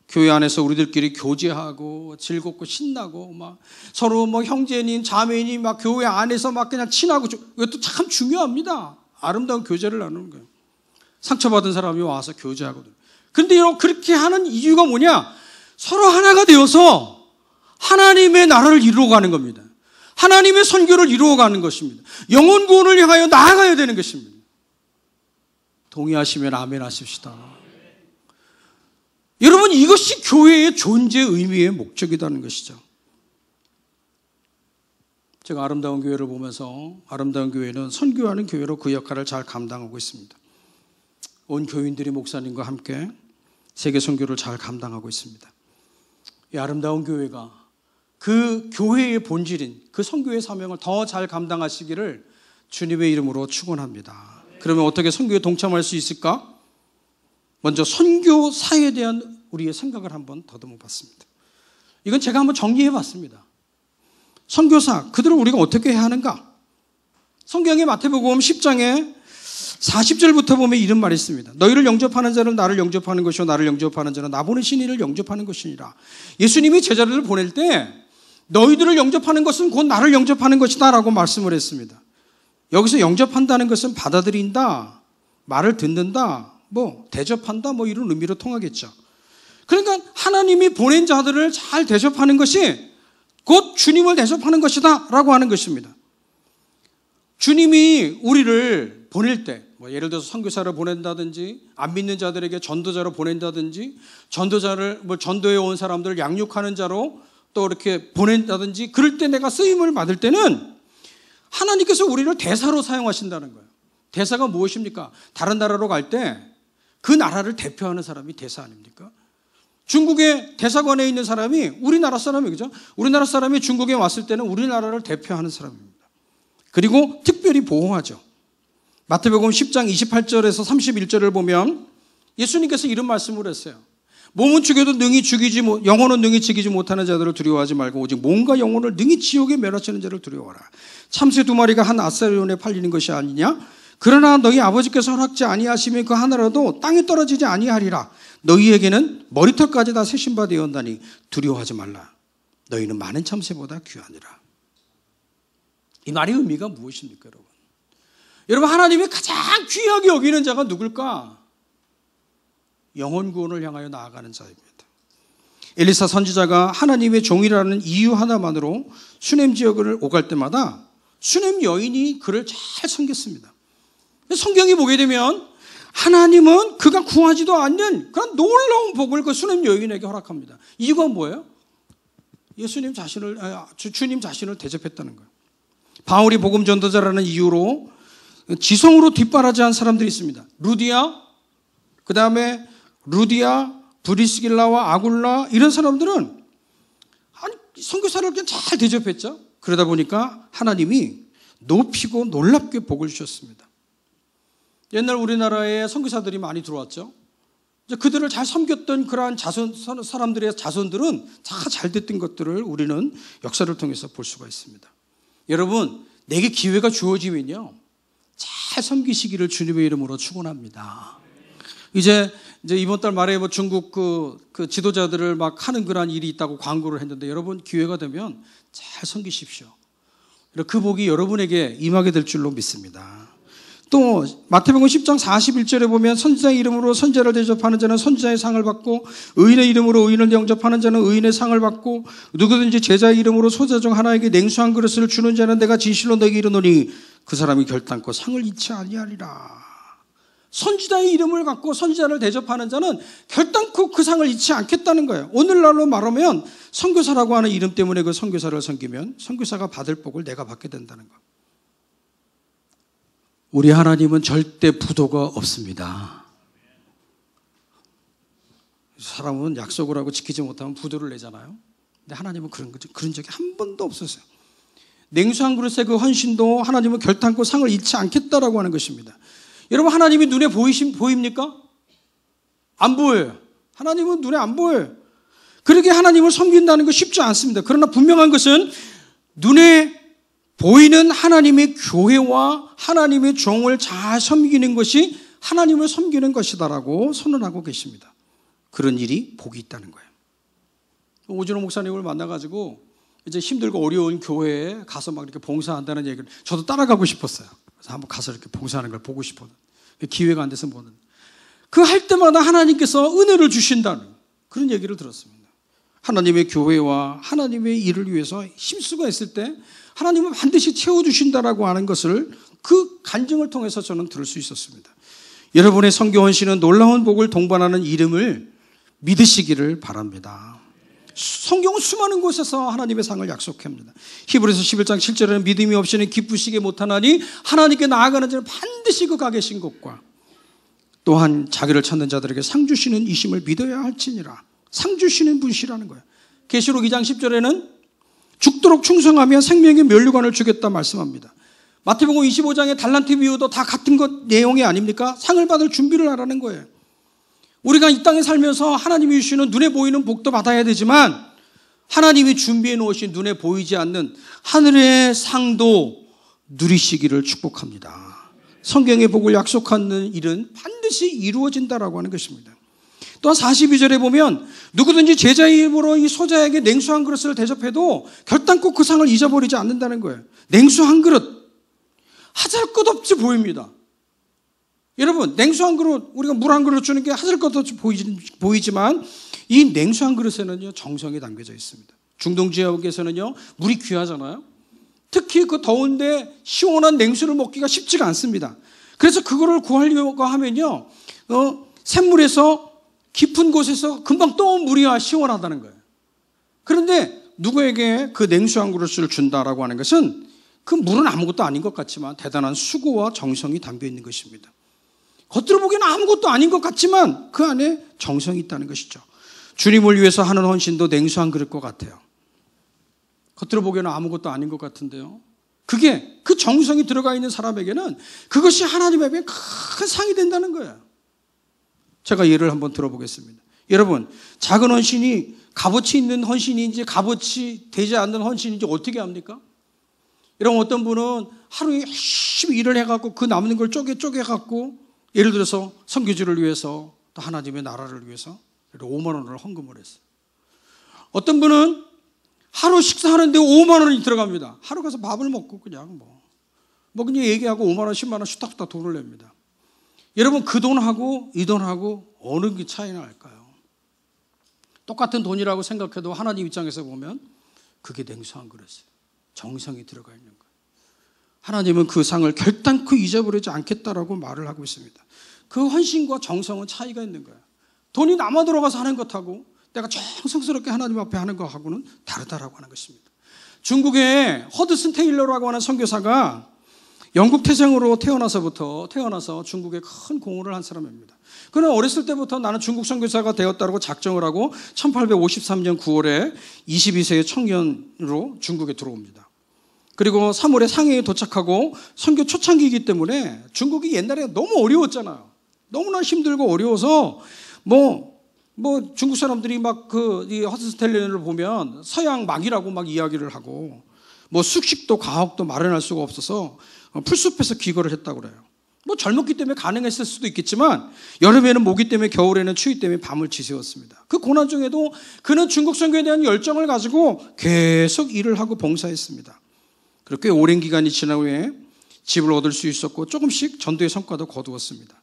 교회 안에서 우리들끼리 교제하고 즐겁고 신나고 막 서로 뭐 형제님 자매님 막 교회 안에서 막 그냥 친하고 이것도 참 중요합니다. 아름다운 교제를 나누는 거예요. 상처받은 사람이 와서 교제하거든요. 그런데 그렇게 하는 이유가 뭐냐? 서로 하나가 되어서 하나님의 나라를 이루어가는 겁니다. 하나님의 선교를 이루어가는 것입니다. 영혼 구원을 향하여 나아가야 되는 것입니다. 동의하시면 아멘 하십시다. 여러분 이것이 교회의 존재 의미의 목적이라는 것이죠. 제가 아름다운 교회를 보면서 아름다운 교회는 선교하는 교회로 그 역할을 잘 감당하고 있습니다. 온 교인들이 목사님과 함께 세계 선교를 잘 감당하고 있습니다. 이 아름다운 교회가 그 교회의 본질인 그 선교의 사명을 더 잘 감당하시기를 주님의 이름으로 축원합니다. 그러면 어떻게 선교에 동참할 수 있을까? 먼저 선교사에 대한 우리의 생각을 한번 더듬어 봤습니다. 이건 제가 한번 정리해 봤습니다. 선교사, 그들을 우리가 어떻게 해야 하는가? 성경의 마태복음 10장에 40절부터 보면 이런 말이 있습니다. 너희를 영접하는 자는 나를 영접하는 것이요 나를 영접하는 자는 나 보내신 이를 영접하는 것이니라. 예수님이 제자들을 보낼 때 너희들을 영접하는 것은 곧 나를 영접하는 것이다 라고 말씀을 했습니다. 여기서 영접한다는 것은 받아들인다, 말을 듣는다, 대접한다 이런 의미로 통하겠죠. 그러니까 하나님이 보낸 자들을 잘 대접하는 것이 곧 주님을 대접하는 것이다 라고 하는 것입니다. 주님이 우리를 보낼 때 예를 들어서 선교사를 보낸다든지 안 믿는 자들에게 전도자로 보낸다든지 전도에 온 사람들을 양육하는 자로 또 이렇게 보낸다든지 그럴 때 내가 쓰임을 받을 때는 하나님께서 우리를 대사로 사용하신다는 거예요. 대사가 무엇입니까? 다른 나라로 갈 때 그 나라를 대표하는 사람이 대사 아닙니까? 중국의 대사관에 있는 사람이 우리나라 사람이죠. 우리나라 사람이 중국에 왔을 때는 우리나라를 대표하는 사람입니다. 그리고 특별히 보호하죠. 마태복음 10장 28절에서 31절을 보면 예수님께서 이런 말씀을 했어요. 몸은 죽여도 영혼은 능히 죽이지 못하는 자들을 두려워하지 말고 오직 몸과 영혼을 능히 지옥에 멸하시는 자를 두려워하라. 참새 2마리가 한 아사리온에 팔리는 것이 아니냐? 그러나 너희 아버지께서 허락지 아니하시면 그 하나라도 땅에 떨어지지 아니하리라. 너희에게는 머리털까지 다 세신 바 되었나니 두려워하지 말라. 너희는 많은 참새보다 귀하니라. 이 말의 의미가 무엇입니까, 여러분? 여러분, 하나님이 가장 귀하게 여기는 자가 누굴까? 영혼 구원을 향하여 나아가는 자입니다. 엘리사 선지자가 하나님의 종이라는 이유 하나만으로 수넴 지역을 오갈 때마다 수넴 여인이 그를 잘 섬겼습니다. 성경이 보게 되면 하나님은 그가 구하지도 않는 그런 놀라운 복을 그 수넴 여인에게 허락합니다. 이유가 뭐예요? 주님 자신을 대접했다는 거예요. 바울이 복음 전도자라는 이유로 지성으로 뒷바라지한 사람들이 있습니다. 루디아, 브리스길라와 아굴라 이런 사람들은 선교사를 그냥 잘 대접했죠. 그러다 보니까 하나님이 높이고 놀랍게 복을 주셨습니다. 옛날 우리나라에 선교사들이 많이 들어왔죠. 이제 그들을 잘 섬겼던 그러한 사람들의 자손들은 다 잘 됐던 것들을 우리는 역사를 통해서 볼 수가 있습니다. 여러분, 내게 기회가 주어지면요, 잘 섬기시기를 주님의 이름으로 축원합니다. 이제 이번 달 말에 중국 그 지도자들을 막 하는 그런 일이 있다고 광고를 했는데 여러분 기회가 되면 잘 섬기십시오. 그 복이 여러분에게 임하게 될 줄로 믿습니다. 또 마태복음 10장 41절에 보면 선지자의 이름으로 선지자를 대접하는 자는 선지자의 상을 받고 의인의 이름으로 의인을 영접하는 자는 의인의 상을 받고 누구든지 제자의 이름으로 소자 중 하나에게 냉수 한 그릇을 주는 자는 내가 진실로 너에게 이르노니 그 사람이 결단코 상을 잃지 아니하리라. 선지자의 이름을 갖고 선지자를 대접하는 자는 결단코 그 상을 잃지 않겠다는 거예요. 오늘날로 말하면 선교사라고 하는 이름 때문에 그 선교사를 섬기면 선교사가 받을 복을 내가 받게 된다는 거예요. 우리 하나님은 절대 부도가 없습니다. 사람은 약속을 하고 지키지 못하면 부도를 내잖아요. 근데 하나님은 그런 적이 한 번도 없었어요. 냉수 한 그릇의 그 헌신도 하나님은 결단코 상을 잃지 않겠다라고 하는 것입니다. 여러분, 하나님이 눈에 보입니까? 안 보여요. 하나님은 눈에 안 보여요. 그렇게 하나님을 섬긴다는 거 쉽지 않습니다. 그러나 분명한 것은 눈에 보이는 하나님의 교회와 하나님의 종을 잘 섬기는 것이 하나님을 섬기는 것이다라고 선언하고 계십니다. 그런 일이 복이 있다는 거예요. 오진호 목사님을 만나가지고 이제 힘들고 어려운 교회에 가서 막 이렇게 봉사한다는 얘기를 저도 따라가고 싶었어요. 그래서 한번 가서 이렇게 봉사하는 걸 보고 싶어요. 기회가 안 돼서 보는. 그 할 때마다 하나님께서 은혜를 주신다는 그런 얘기를 들었습니다. 하나님의 교회와 하나님의 일을 위해서 힘쓰고 있을 때 하나님은 반드시 채워주신다라고 하는 것을 그 간증을 통해서 저는 들을 수 있었습니다. 여러분의 선교 헌신은 놀라운 복을 동반하는 이름을 믿으시기를 바랍니다. 성경은 수많은 곳에서 하나님의 상을 약속합니다. 히브리서 11장 7절에는 믿음이 없이는 기쁘시게 못하나니 하나님께 나아가는 자는 반드시 그 가 계신 곳과 또한 자기를 찾는 자들에게 상 주시는 이심을 믿어야 할지니라. 상 주시는 분이시라는 거예요. 계시록 2장 10절에는 죽도록 충성하며 생명의 면류관을 주겠다 말씀합니다. 마태복음 25장의 달란트 비유도 다 같은 것 내용이 아닙니까? 상을 받을 준비를 하라는 거예요. 우리가 이 땅에 살면서 하나님이 주시는 눈에 보이는 복도 받아야 되지만 하나님이 준비해 놓으신 눈에 보이지 않는 하늘의 상도 누리시기를 축복합니다. 성경의 복을 약속하는 일은 반드시 이루어진다라고 하는 것입니다. 또한 42절에 보면 누구든지 제자의 입으로 이 소자에게 냉수 한 그릇을 대접해도 결단코 그 상을 잊어버리지 않는다는 거예요. 냉수 한 그릇 하잘것없이 보입니다. 여러분, 냉수 한 그릇, 우리가 물 한 그릇 주는 게 하잘것없이 보이지만 이 냉수 한 그릇에는요 정성이 담겨져 있습니다. 중동 지역에서는요 물이 귀하잖아요. 특히 그 더운데 시원한 냉수를 먹기가 쉽지가 않습니다. 그래서 그거를 구하려고 하면요 샘물에서 깊은 곳에서 금방 떠온 물이야 시원하다는 거예요. 그런데 누구에게 그 냉수 한 그릇을 준다라고 하는 것은 그 물은 아무것도 아닌 것 같지만 대단한 수고와 정성이 담겨 있는 것입니다. 겉으로 보기에는 아무것도 아닌 것 같지만 그 안에 정성이 있다는 것이죠. 주님을 위해서 하는 헌신도 냉수 한 그릇 것 같아요. 겉으로 보기에는 아무것도 아닌 것 같은데요. 그게 그 정성이 들어가 있는 사람에게는 그것이 하나님 앞에 큰 상이 된다는 거예요. 제가 예를 한번 들어보겠습니다. 여러분, 작은 헌신이 값어치 있는 헌신인지 값어치 되지 않는 헌신인지 어떻게 합니까? 여러분, 어떤 분은 하루에 열심히 일을 해갖고 그 남는 걸 쪼개갖고 예를 들어서 선교지를 위해서 또 하나님의 나라를 위해서 5만 원을 헌금을 했어요. 어떤 분은 하루 식사하는데 5만 원이 들어갑니다. 하루 가서 밥을 먹고 그냥 그냥 얘기하고 5만 원, 10만 원 슈딱슈딱 돈을 냅니다. 여러분, 그 돈하고 이 돈하고 어느 게 차이 날까요? 똑같은 돈이라고 생각해도 하나님 입장에서 보면 그게 냉수 한 그릇이에요. 정성이 들어가 있는 거예요. 하나님은 그 상을 결단코 잊어버리지 않겠다라고 말을 하고 있습니다. 그 헌신과 정성은 차이가 있는 거예요. 돈이 남아 들어가서 하는 것하고 내가 정성스럽게 하나님 앞에 하는 것하고는 다르다라고 하는 것입니다. 중국의 허드슨 테일러라고 하는 선교사가 영국 태생으로 태어나서 중국에 큰 공헌을 한 사람입니다. 그는 어렸을 때부터 나는 중국 선교사가 되었다고 작정을 하고 1853년 9월에 22세의 청년으로 중국에 들어옵니다. 그리고 3월에 상해에 도착하고 선교 초창기이기 때문에 중국이 옛날에 너무 어려웠잖아요. 너무나 힘들고 어려워서 중국 사람들이 이 허드슨 테일러를 보면 서양 막이라고 막 이야기를 하고 숙식도 가옥도 마련할 수가 없어서 풀숲에서 기거를 했다고 그래요. 젊었기 때문에 가능했을 수도 있겠지만 여름에는 모기 때문에 겨울에는 추위 때문에 밤을 지새웠습니다. 그 고난 중에도 그는 중국 선교에 대한 열정을 가지고 계속 일을 하고 봉사했습니다. 그리고 꽤 오랜 기간이 지난 후에 집을 얻을 수 있었고 조금씩 전도의 성과도 거두었습니다.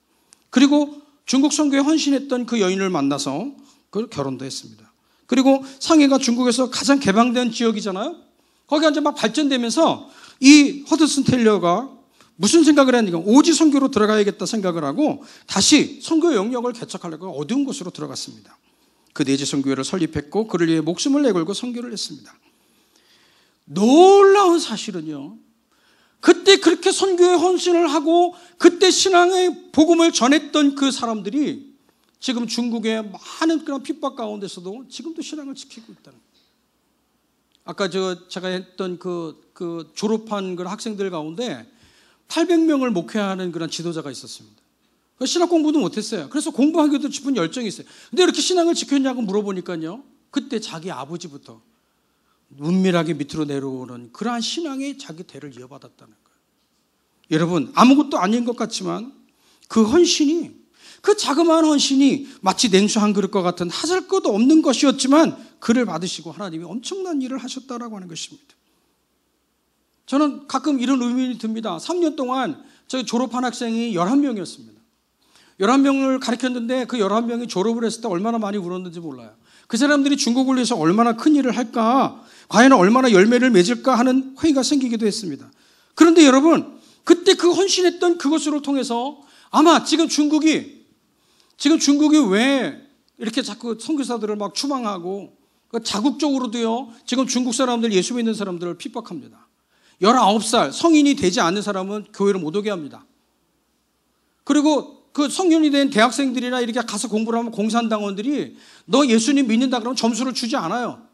그리고 중국 선교에 헌신했던 그 여인을 만나서 그 결혼도 했습니다. 그리고 상해가 중국에서 가장 개방된 지역이잖아요. 거기가 이제 막 발전되면서 이 허드슨 테일러가 무슨 생각을 했는가? 오지 선교로 들어가야겠다 생각을 하고 다시 선교 영역을 개척하려고 어두운 곳으로 들어갔습니다. 그 내지 선교회를 설립했고 그를 위해 목숨을 내걸고 선교를 했습니다. 놀라운 사실은요, 그때 그렇게 선교에 헌신을 하고 그때 신앙의 복음을 전했던 그 사람들이 지금 중국의 많은 그런 핍박 가운데서도 지금도 신앙을 지키고 있다는 거예요. 아까 제가 했던 그 졸업한 그 학생들 가운데 800명을 목회하는 그런 지도자가 있었습니다. 신학 공부도 못했어요. 그래서 공부하기도 싶은 열정이 있어요. 근데 이렇게 신앙을 지켰냐고 물어보니까요, 그때 자기 아버지부터 은밀하게 밑으로 내려오는 그러한 신앙이 자기 대를 이어받았다는 거예요. 여러분, 아무것도 아닌 것 같지만 그 헌신이, 그 자그마한 헌신이 마치 냉수 한 그릇과 같은 하잘 것 없는 것이었지만 그를 받으시고 하나님이 엄청난 일을 하셨다라고 하는 것입니다. 저는 가끔 이런 의문이 듭니다. 3년 동안 저희 졸업한 학생이 11명이었습니다. 11명을 가르쳤는데 그 11명이 졸업을 했을 때 얼마나 많이 울었는지 몰라요. 그 사람들이 중국을 위해서 얼마나 큰 일을 할까, 과연 얼마나 열매를 맺을까 하는 회의가 생기기도 했습니다. 그런데 여러분, 그때 그 헌신했던 그것으로 통해서 아마 지금 중국이 왜 이렇게 자꾸 선교사들을 막 추방하고 자국적으로도요, 지금 중국 사람들, 예수 믿는 사람들을 핍박합니다. 19살 성인이 되지 않는 사람은 교회를 못 오게 합니다. 그리고 그 성년이 된 대학생들이나 이렇게 가서 공부를 하면 공산당원들이 너 예수님 믿는다 그러면 점수를 주지 않아요.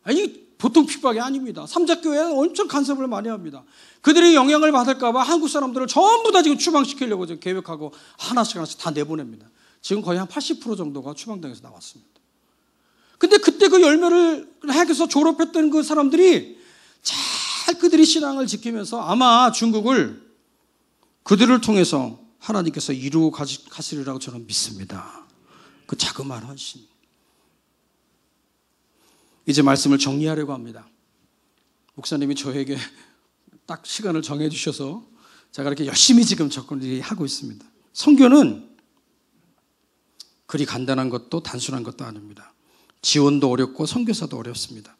아니, 보통 핍박이 아닙니다. 삼자교회는 엄청 간섭을 많이 합니다. 그들이 영향을 받을까봐 한국 사람들을 전부 다 지금 추방시키려고 지금 계획하고 하나씩 다 내보냅니다. 지금 거의 한 80% 정도가 추방당에서 나왔습니다. 근데 그때 그 열매를 해서 졸업했던 그 사람들이 잘 그들이 신앙을 지키면서 아마 중국을 그들을 통해서 하나님께서 이루어 가시리라고 저는 믿습니다. 그 자그마한 헌신. 이제 말씀을 정리하려고 합니다. 목사님이 저에게 딱 시간을 정해 주셔서 제가 이렇게 열심히 지금 접근하고 있습니다. 선교는 그리 간단한 것도 단순한 것도 아닙니다. 지원도 어렵고 선교사도 어렵습니다.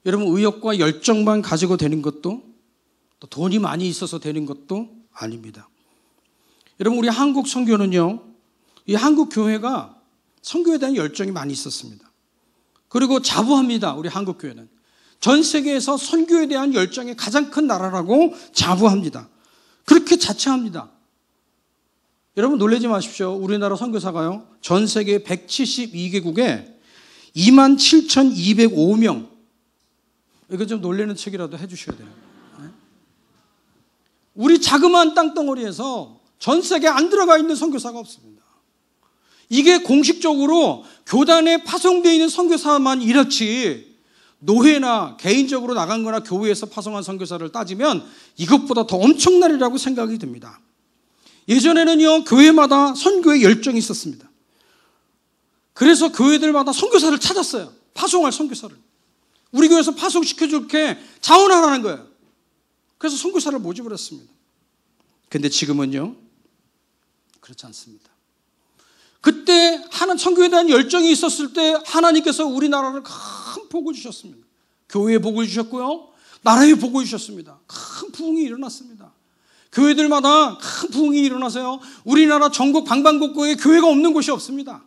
여러분, 의욕과 열정만 가지고 되는 것도, 또 돈이 많이 있어서 되는 것도 아닙니다. 여러분, 우리 한국 선교는요, 이 한국 교회가 선교에 대한 열정이 많이 있었습니다. 그리고 자부합니다. 우리 한국 교회는 전 세계에서 선교에 대한 열정이 가장 큰 나라라고 자부합니다. 그렇게 자처합니다. 여러분, 놀라지 마십시오. 우리나라 선교사가요, 전 세계 172개국에 27,205명. 이거 좀 놀라는 책이라도 해주셔야 돼요. 우리 자그마한 땅덩어리에서 전 세계에 안 들어가 있는 선교사가 없습니다. 이게 공식적으로 교단에 파송되어 있는 선교사만 이렇지, 노회나 개인적으로 나간 거나 교회에서 파송한 선교사를 따지면 이것보다 더 엄청나리라고 생각이 듭니다. 예전에는요, 교회마다 선교에 열정이 있었습니다. 그래서 교회들마다 선교사를 찾았어요. 파송할 선교사를. 우리 교회에서 파송시켜줄게 자원하라는 거예요. 그래서 선교사를 모집을 했습니다. 근데 지금은요, 그렇지 않습니다. 그때 하나님 선교에 대한 열정이 있었을 때 하나님께서 우리나라를 큰 복을 주셨습니다. 교회에 복을 주셨고요, 나라에 복을 주셨습니다. 큰 부흥이 일어났습니다. 교회들마다 큰 부흥이 일어나서요, 우리나라 전국 방방곡곡에 교회가 없는 곳이 없습니다.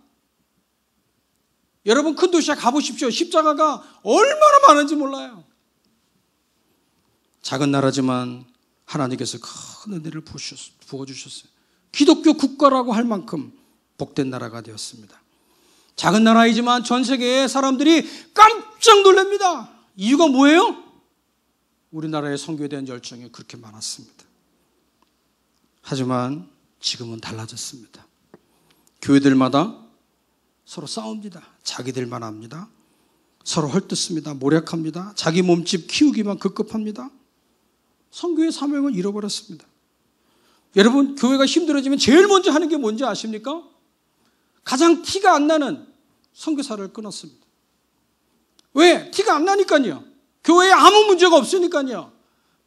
여러분, 큰 도시에 가보십시오. 십자가가 얼마나 많은지 몰라요. 작은 나라지만 하나님께서 큰 은혜를 부어주셨어요. 기독교 국가라고 할 만큼 복된 나라가 되었습니다. 작은 나라이지만 전 세계의 사람들이 깜짝 놀랍니다. 이유가 뭐예요? 우리나라의 선교에 대한 열정이 그렇게 많았습니다. 하지만 지금은 달라졌습니다. 교회들마다 서로 싸웁니다. 자기들만 합니다. 서로 헐뜯습니다. 모략합니다. 자기 몸집 키우기만 급급합니다. 선교의 사명을 잃어버렸습니다. 여러분, 교회가 힘들어지면 제일 먼저 하는 게 뭔지 아십니까? 가장 티가 안 나는 선교사를 끊었습니다. 왜? 티가 안 나니까요. 교회에 아무 문제가 없으니까요.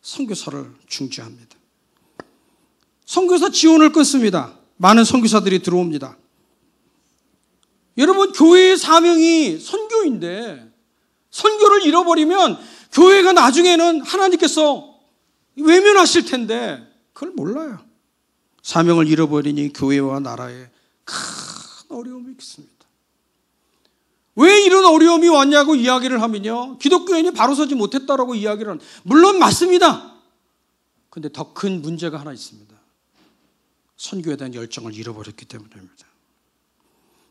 선교사를 중지합니다. 선교사 지원을 끊습니다. 많은 선교사들이 들어옵니다. 여러분, 교회의 사명이 선교인데 선교를 잃어버리면 교회가 나중에는 하나님께서 외면하실 텐데 그걸 몰라요. 사명을 잃어버리니 교회와 나라에 큰 어려움이 있습니다. 왜 이런 어려움이 왔냐고 이야기를 하면요, 기독교인이 바로 서지 못했다라고 이야기를 하는, 물론 맞습니다. 그런데 더 큰 문제가 하나 있습니다. 선교에 대한 열정을 잃어버렸기 때문입니다.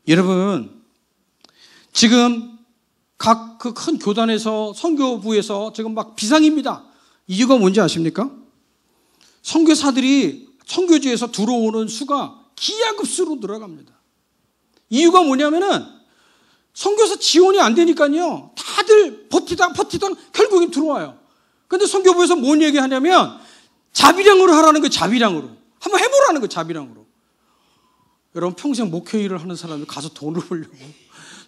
여러분, 지금 각 그 큰 교단에서 선교부에서 지금 막 비상입니다. 이유가 뭔지 아십니까? 선교사들이 선교지에서 들어오는 수가 기하급수로 늘어갑니다. 이유가 뭐냐면은 선교사 지원이 안 되니까요, 다들 버티다 결국엔 들어와요. 근데 선교부에서 뭔 얘기 하냐면 자비량으로 하라는 거예요. 자비량으로. 한번 해보라는 거예요. 자비량으로. 여러분, 평생 목회 일을 하는 사람이 가서 돈을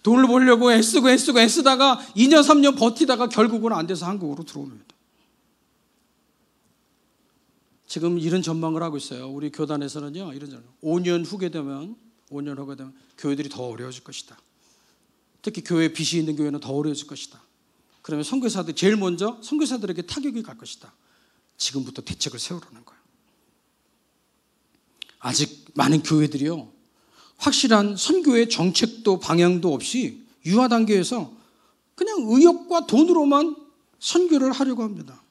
벌려고 애쓰다가 2년 3년 버티다가 결국은 안 돼서 한국으로 들어옵니다. 지금 이런 전망을 하고 있어요. 우리 교단에서는요, 이런 전망. 5년 후게 되면 교회들이 더 어려워질 것이다. 특히 교회에 빚이 있는 교회는 더 어려워질 것이다. 그러면 선교사들 제일 먼저 선교사들에게 타격이 갈 것이다. 지금부터 대책을 세우라는 거예요. 아직 많은 교회들이요, 확실한 선교의 정책도 방향도 없이 유아 단계에서 그냥 의욕과 돈으로만 선교를 하려고 합니다.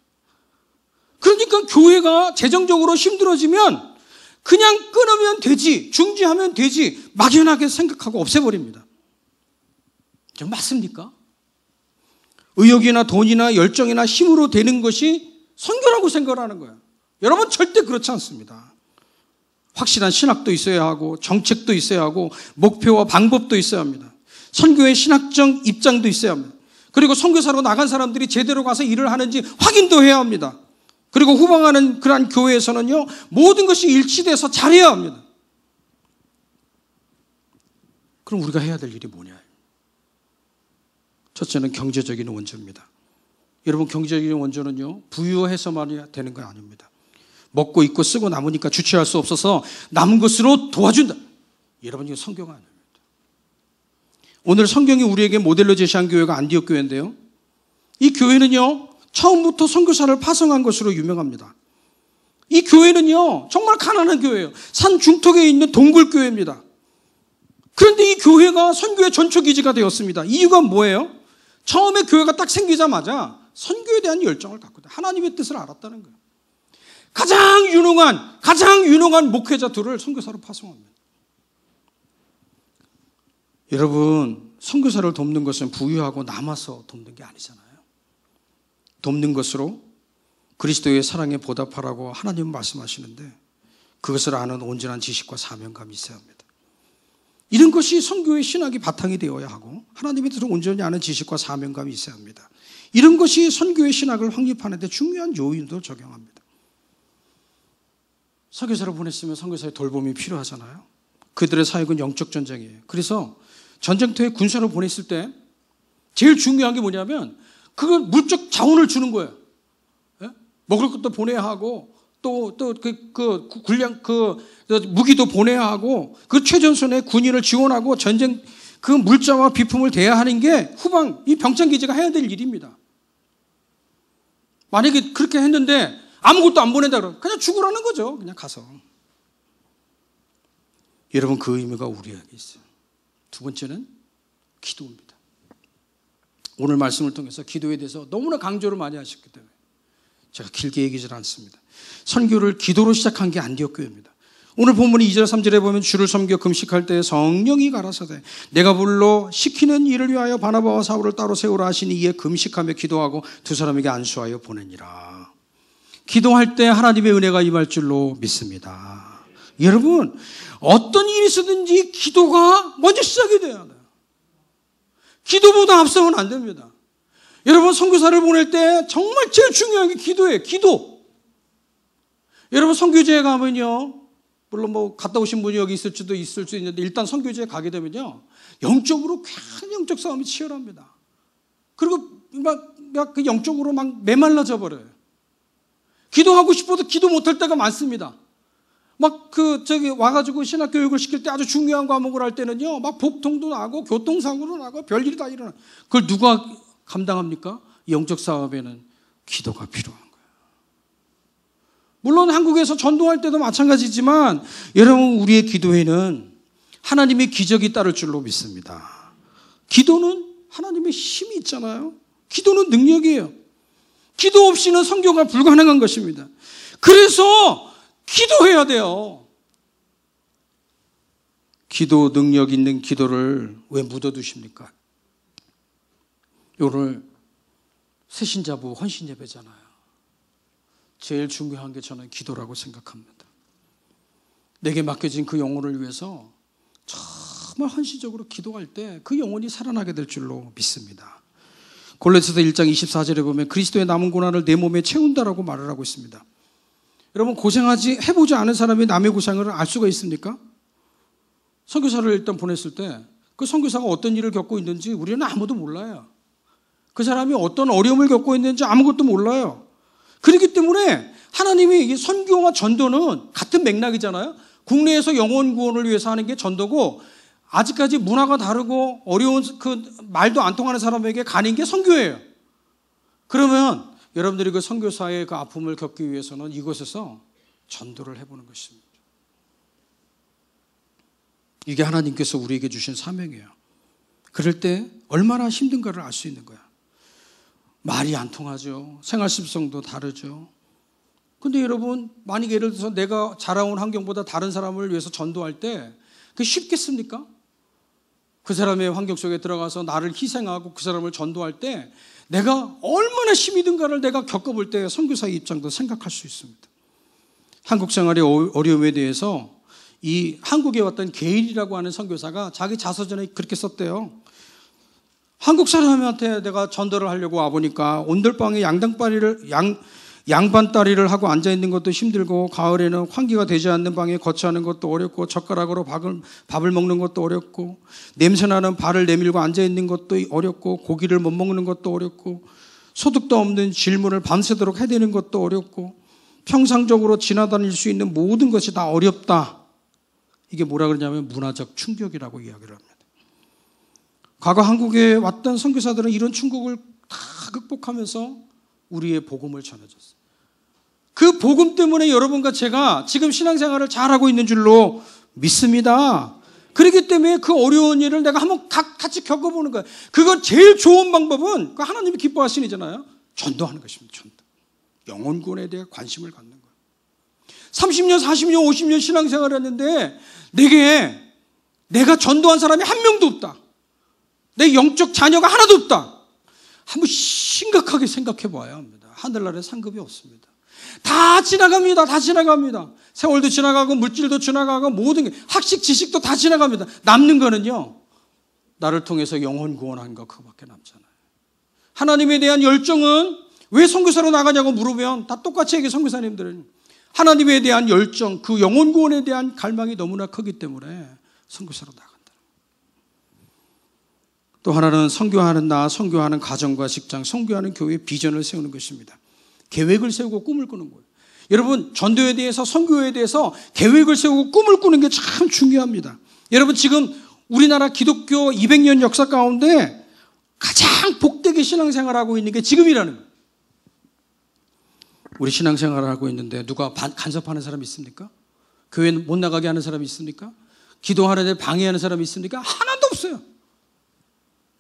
그러니까 교회가 재정적으로 힘들어지면 그냥 끊으면 되지, 중지하면 되지 막연하게 생각하고 없애버립니다. 좀 맞습니까? 의욕이나 돈이나 열정이나 힘으로 되는 것이 선교라고 생각을 하는 거예요. 여러분 절대 그렇지 않습니다. 확실한 신학도 있어야 하고 정책도 있어야 하고 목표와 방법도 있어야 합니다. 선교의 신학적 입장도 있어야 합니다. 그리고 선교사로 나간 사람들이 제대로 가서 일을 하는지 확인도 해야 합니다. 그리고 후방하는 그러한 교회에서는요, 모든 것이 일치돼서 잘해야 합니다. 그럼 우리가 해야 될 일이 뭐냐? 첫째는 경제적인 원조입니다. 여러분, 경제적인 원조는요, 부유해서만 되는 건 아닙니다. 먹고 입고 쓰고 남으니까 주체할 수 없어서 남은 것으로 도와준다. 여러분, 이거 선교가 아닙니다. 오늘 성경이 우리에게 모델로 제시한 교회가 안디옥 교회인데요, 이 교회는요, 처음부터 선교사를 파송한 것으로 유명합니다. 이 교회는요, 정말 가난한 교회예요. 산 중턱에 있는 동굴 교회입니다. 그런데 이 교회가 선교의 전초기지가 되었습니다. 이유가 뭐예요? 처음에 교회가 딱 생기자마자 선교에 대한 열정을 갖고 있다. 하나님의 뜻을 알았다는 거예요. 가장 유능한 목회자 둘을 선교사로 파송합니다. 여러분, 선교사를 돕는 것은 부유하고 남아서 돕는 게 아니잖아요. 돕는 것으로 그리스도의 사랑에 보답하라고 하나님은 말씀하시는데, 그것을 아는 온전한 지식과 사명감이 있어야 합니다. 이런 것이 선교의 신학이 바탕이 되어야 하고, 하나님의 뜻을 온전히 아는 지식과 사명감이 있어야 합니다. 이런 것이 선교의 신학을 확립하는 데 중요한 요인도 적용합니다. 선교사를 보냈으면 선교사의 돌봄이 필요하잖아요. 그들의 사역은 영적 전쟁이에요. 그래서 전쟁터에 군사를 보냈을 때 제일 중요한 게 뭐냐면, 그건 물적 자원을 주는 거예요. 예? 먹을 것도 보내야 하고, 무기도 보내야 하고, 그 최전선의 군인을 지원하고 전쟁 그 물자와 비품을 대야 하는 게 후방 이 병창기지가 해야 될 일입니다. 만약에 그렇게 했는데 아무것도 안 보낸다 그러면 그냥 죽으라는 거죠. 그냥 가서. 여러분, 그 의미가 우리에게 있어요. 두 번째는 기도입니다. 오늘 말씀을 통해서 기도에 대해서 너무나 강조를 많이 하셨기 때문에 제가 길게 얘기하지 않습니다. 선교를 기도로 시작한 게 안디옥 교회입니다. 오늘 본문이 2절 3절에 보면 주를 섬겨 금식할 때 성령이 가라사대 내가 불러 시키는 일을 위하여 바나바와 사울을 따로 세우라 하시니 이에 금식하며 기도하고 두 사람에게 안수하여 보내니라. 기도할 때 하나님의 은혜가 임할 줄로 믿습니다. 여러분, 어떤 일이 있었든지 기도가 먼저 시작이 돼야 돼요. 기도보다 앞서면 안 됩니다. 여러분, 선교사를 보낼 때 정말 제일 중요한 게 기도예요. 기도. 여러분, 선교지에 가면요, 물론 뭐 갔다 오신 분이 여기 있을 수도 있는데, 일단 선교지에 가게 되면요, 영적으로 굉장히 영적 싸움이 치열합니다. 그리고 막 그 영적으로 막 메말라져 버려요. 기도하고 싶어도 기도 못할 때가 많습니다. 막 와가지고 신학 교육을 시킬 때 아주 중요한 과목을 할 때는요, 막 복통도 나고 교통사고도 나고 별일이 다 일어나. 그걸 누가 감당합니까? 영적 싸움에는 기도가 필요한 거예요. 물론 한국에서 전도할 때도 마찬가지지만, 여러분, 우리의 기도에는 하나님의 기적이 따를 줄로 믿습니다. 기도는 하나님의 힘이 있잖아요. 기도는 능력이에요. 기도 없이는 선교가 불가능한 것입니다. 그래서 기도해야 돼요. 기도 능력 있는 기도를 왜 묻어두십니까? 오늘 새신자부 헌신 예배잖아요. 제일 중요한 게 저는 기도라고 생각합니다. 내게 맡겨진 그 영혼을 위해서 정말 헌신적으로 기도할 때 그 영혼이 살아나게 될 줄로 믿습니다. 골로새서 1장 24절에 보면 그리스도의 남은 고난을 내 몸에 채운다라고 말을 하고 있습니다. 여러분, 해보지 않은 사람이 남의 고생을 알 수가 있습니까? 선교사를 일단 보냈을 때 그 선교사가 어떤 일을 겪고 있는지 우리는 아무도 몰라요. 그 사람이 어떤 어려움을 겪고 있는지 아무것도 몰라요. 그렇기 때문에 하나님이 이 선교와 전도는 같은 맥락이잖아요. 국내에서 영혼 구원을 위해서 하는 게 전도고, 아직까지 문화가 다르고 어려운 그 말도 안 통하는 사람에게 가는 게 선교예요. 그러면 여러분들이 그 선교사의 그 아픔을 겪기 위해서는 이곳에서 전도를 해보는 것입니다. 이게 하나님께서 우리에게 주신 사명이에요. 그럴 때 얼마나 힘든가를 알 수 있는 거야. 말이 안 통하죠. 생활 습성도 다르죠. 근데 여러분, 만약 예를 들어서 내가 자라온 환경보다 다른 사람을 위해서 전도할 때 그게 쉽겠습니까? 그 사람의 환경 속에 들어가서 나를 희생하고 그 사람을 전도할 때 내가 얼마나 힘이 든가를 내가 겪어볼 때 선교사의 입장도 생각할 수 있습니다. 한국 생활의 어려움에 대해서 이 한국에 왔던 게일이라고 하는 선교사가 자기 자서전에 그렇게 썼대요. 한국 사람한테 내가 전도를 하려고 와보니까 온돌방에 양반다리를 하고 앉아있는 것도 힘들고, 가을에는 환기가 되지 않는 방에 거처하는 것도 어렵고, 젓가락으로 밥을 먹는 것도 어렵고, 냄새나는 발을 내밀고 앉아있는 것도 어렵고, 고기를 못 먹는 것도 어렵고, 소득도 없는 질문을 밤새도록 해대는 것도 어렵고, 평상적으로 지나다닐 수 있는 모든 것이 다 어렵다. 이게 뭐라 그러냐면 문화적 충격이라고 이야기를 합니다. 과거 한국에 왔던 선교사들은 이런 충격을 다 극복하면서 우리의 복음을 전해줬어요. 그 복음 때문에 여러분과 제가 지금 신앙생활을 잘하고 있는 줄로 믿습니다. 그렇기 때문에 그 어려운 일을 내가 한번 같이 겪어보는 거예요. 그거 제일 좋은 방법은 하나님이 기뻐하시는 일이잖아요. 전도하는 것입니다. 전도. 영혼 구원에 대해 관심을 갖는 거예요. 30년, 40년, 50년 신앙생활을 했는데 내가 전도한 사람이 한 명도 없다. 내 영적 자녀가 하나도 없다. 한번 심각하게 생각해 봐야 합니다. 하늘나라에 상급이 없습니다. 다 지나갑니다. 다 지나갑니다. 세월도 지나가고 물질도 지나가고 모든 게, 학식 지식도 다 지나갑니다. 남는 거는요, 나를 통해서 영혼 구원한 거 그거밖에 남잖아요. 하나님에 대한 열정은 왜 선교사로 나가냐고 물으면 다 똑같이 얘기해. 선교사님들은 하나님에 대한 열정, 그 영혼 구원에 대한 갈망이 너무나 크기 때문에 선교사로 나간다. 또 하나는 선교하는 나, 선교하는 가정과 직장, 선교하는 교회의 비전을 세우는 것입니다. 계획을 세우고 꿈을 꾸는 거예요. 여러분, 전도에 대해서, 선교에 대해서 계획을 세우고 꿈을 꾸는 게 참 중요합니다. 여러분, 지금 우리나라 기독교 200년 역사 가운데 가장 복되게 신앙생활을 하고 있는 게 지금이라는 거예요. 우리 신앙생활을 하고 있는데 누가 간섭하는 사람이 있습니까? 교회 못 나가게 하는 사람이 있습니까? 기도하는데 방해하는 사람이 있습니까? 하나도 없어요.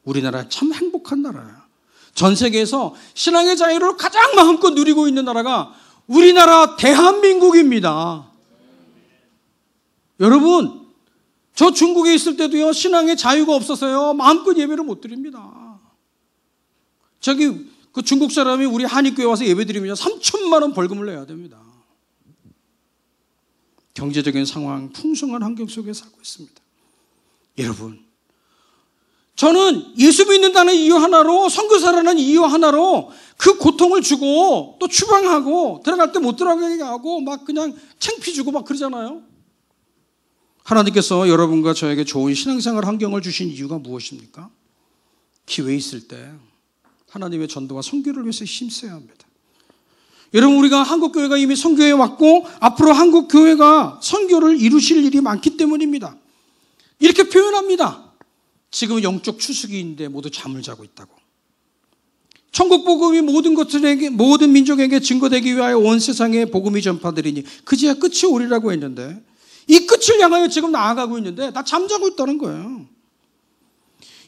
우리나라 참 행복한 나라야. 전 세계에서 신앙의 자유를 가장 마음껏 누리고 있는 나라가 우리나라 대한민국입니다. 여러분, 저 중국에 있을 때도요, 신앙의 자유가 없어서요, 마음껏 예배를 못 드립니다. 그 중국 사람이 우리 한인교회 와서 예배 드리면 3천만 원 벌금을 내야 됩니다. 경제적인 상황, 풍성한 환경 속에 살고 있습니다. 여러분, 저는 예수 믿는다는 이유 하나로, 선교사라는 이유 하나로 그 고통을 주고 또 추방하고 들어갈 때 못 들어가게 하고 막 그냥 창피 주고 막 그러잖아요. 하나님께서 여러분과 저에게 좋은 신앙생활 환경을 주신 이유가 무엇입니까? 기회 있을 때 하나님의 전도와 선교를 위해서 힘써야 합니다. 여러분, 우리가 한국교회가 이미 선교에 왔고 앞으로 한국교회가 선교를 이루실 일이 많기 때문입니다. 이렇게 표현합니다. 지금 영적 추수기인데 모두 잠을 자고 있다고. 천국 복음이 모든 것들에게, 모든 민족에게 증거되기 위하여 온 세상에 복음이 전파되리니 그제야 끝이 오리라고 했는데, 이 끝을 향하여 지금 나아가고 있는데 다 잠자고 있다는 거예요.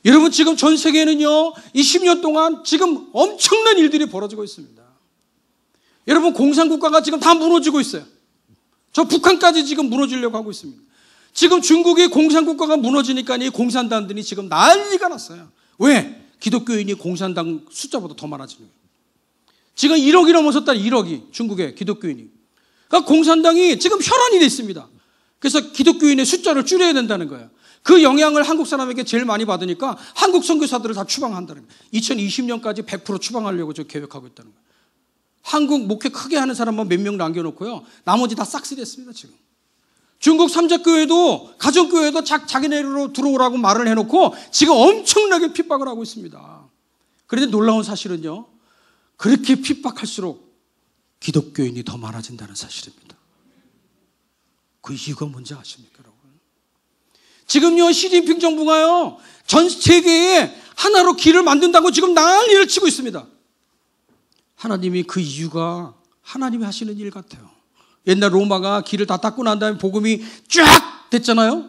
여러분, 지금 전 세계에는요, 이 10년 동안 지금 엄청난 일들이 벌어지고 있습니다. 여러분, 공산국가가 지금 다 무너지고 있어요. 저 북한까지 지금 무너지려고 하고 있습니다. 지금 중국의 공산국가가 무너지니까 이 공산당들이 지금 난리가 났어요. 왜? 기독교인이 공산당 숫자보다 더 많아지는 거예요. 지금 1억이 넘어섰다. 1억이 중국의 기독교인이. 그러니까 공산당이 지금 혈안이 됐습니다. 그래서 기독교인의 숫자를 줄여야 된다는 거예요. 그 영향을 한국 사람에게 제일 많이 받으니까 한국 선교사들을 다 추방한다는 거예요. 2020년까지 100% 추방하려고 저 계획하고 있다는 거예요. 한국 목회 크게 하는 사람만 몇 명 남겨놓고요, 나머지 다 싹쓸이했습니다. 지금 중국 삼자교회도, 가정교회도 자기네로 들어오라고 말을 해놓고 지금 엄청나게 핍박을 하고 있습니다. 그런데 놀라운 사실은요, 그렇게 핍박할수록 기독교인이 더 많아진다는 사실입니다. 그 이유가 뭔지 아십니까, 여러분? 지금요, 시진핑 정부가요, 전 세계에 하나로 길을 만든다고 지금 난리를 치고 있습니다. 하나님이 그 이유가 하나님이 하시는 일 같아요. 옛날 로마가 길을 다 닦고 난 다음에 복음이 쫙 됐잖아요.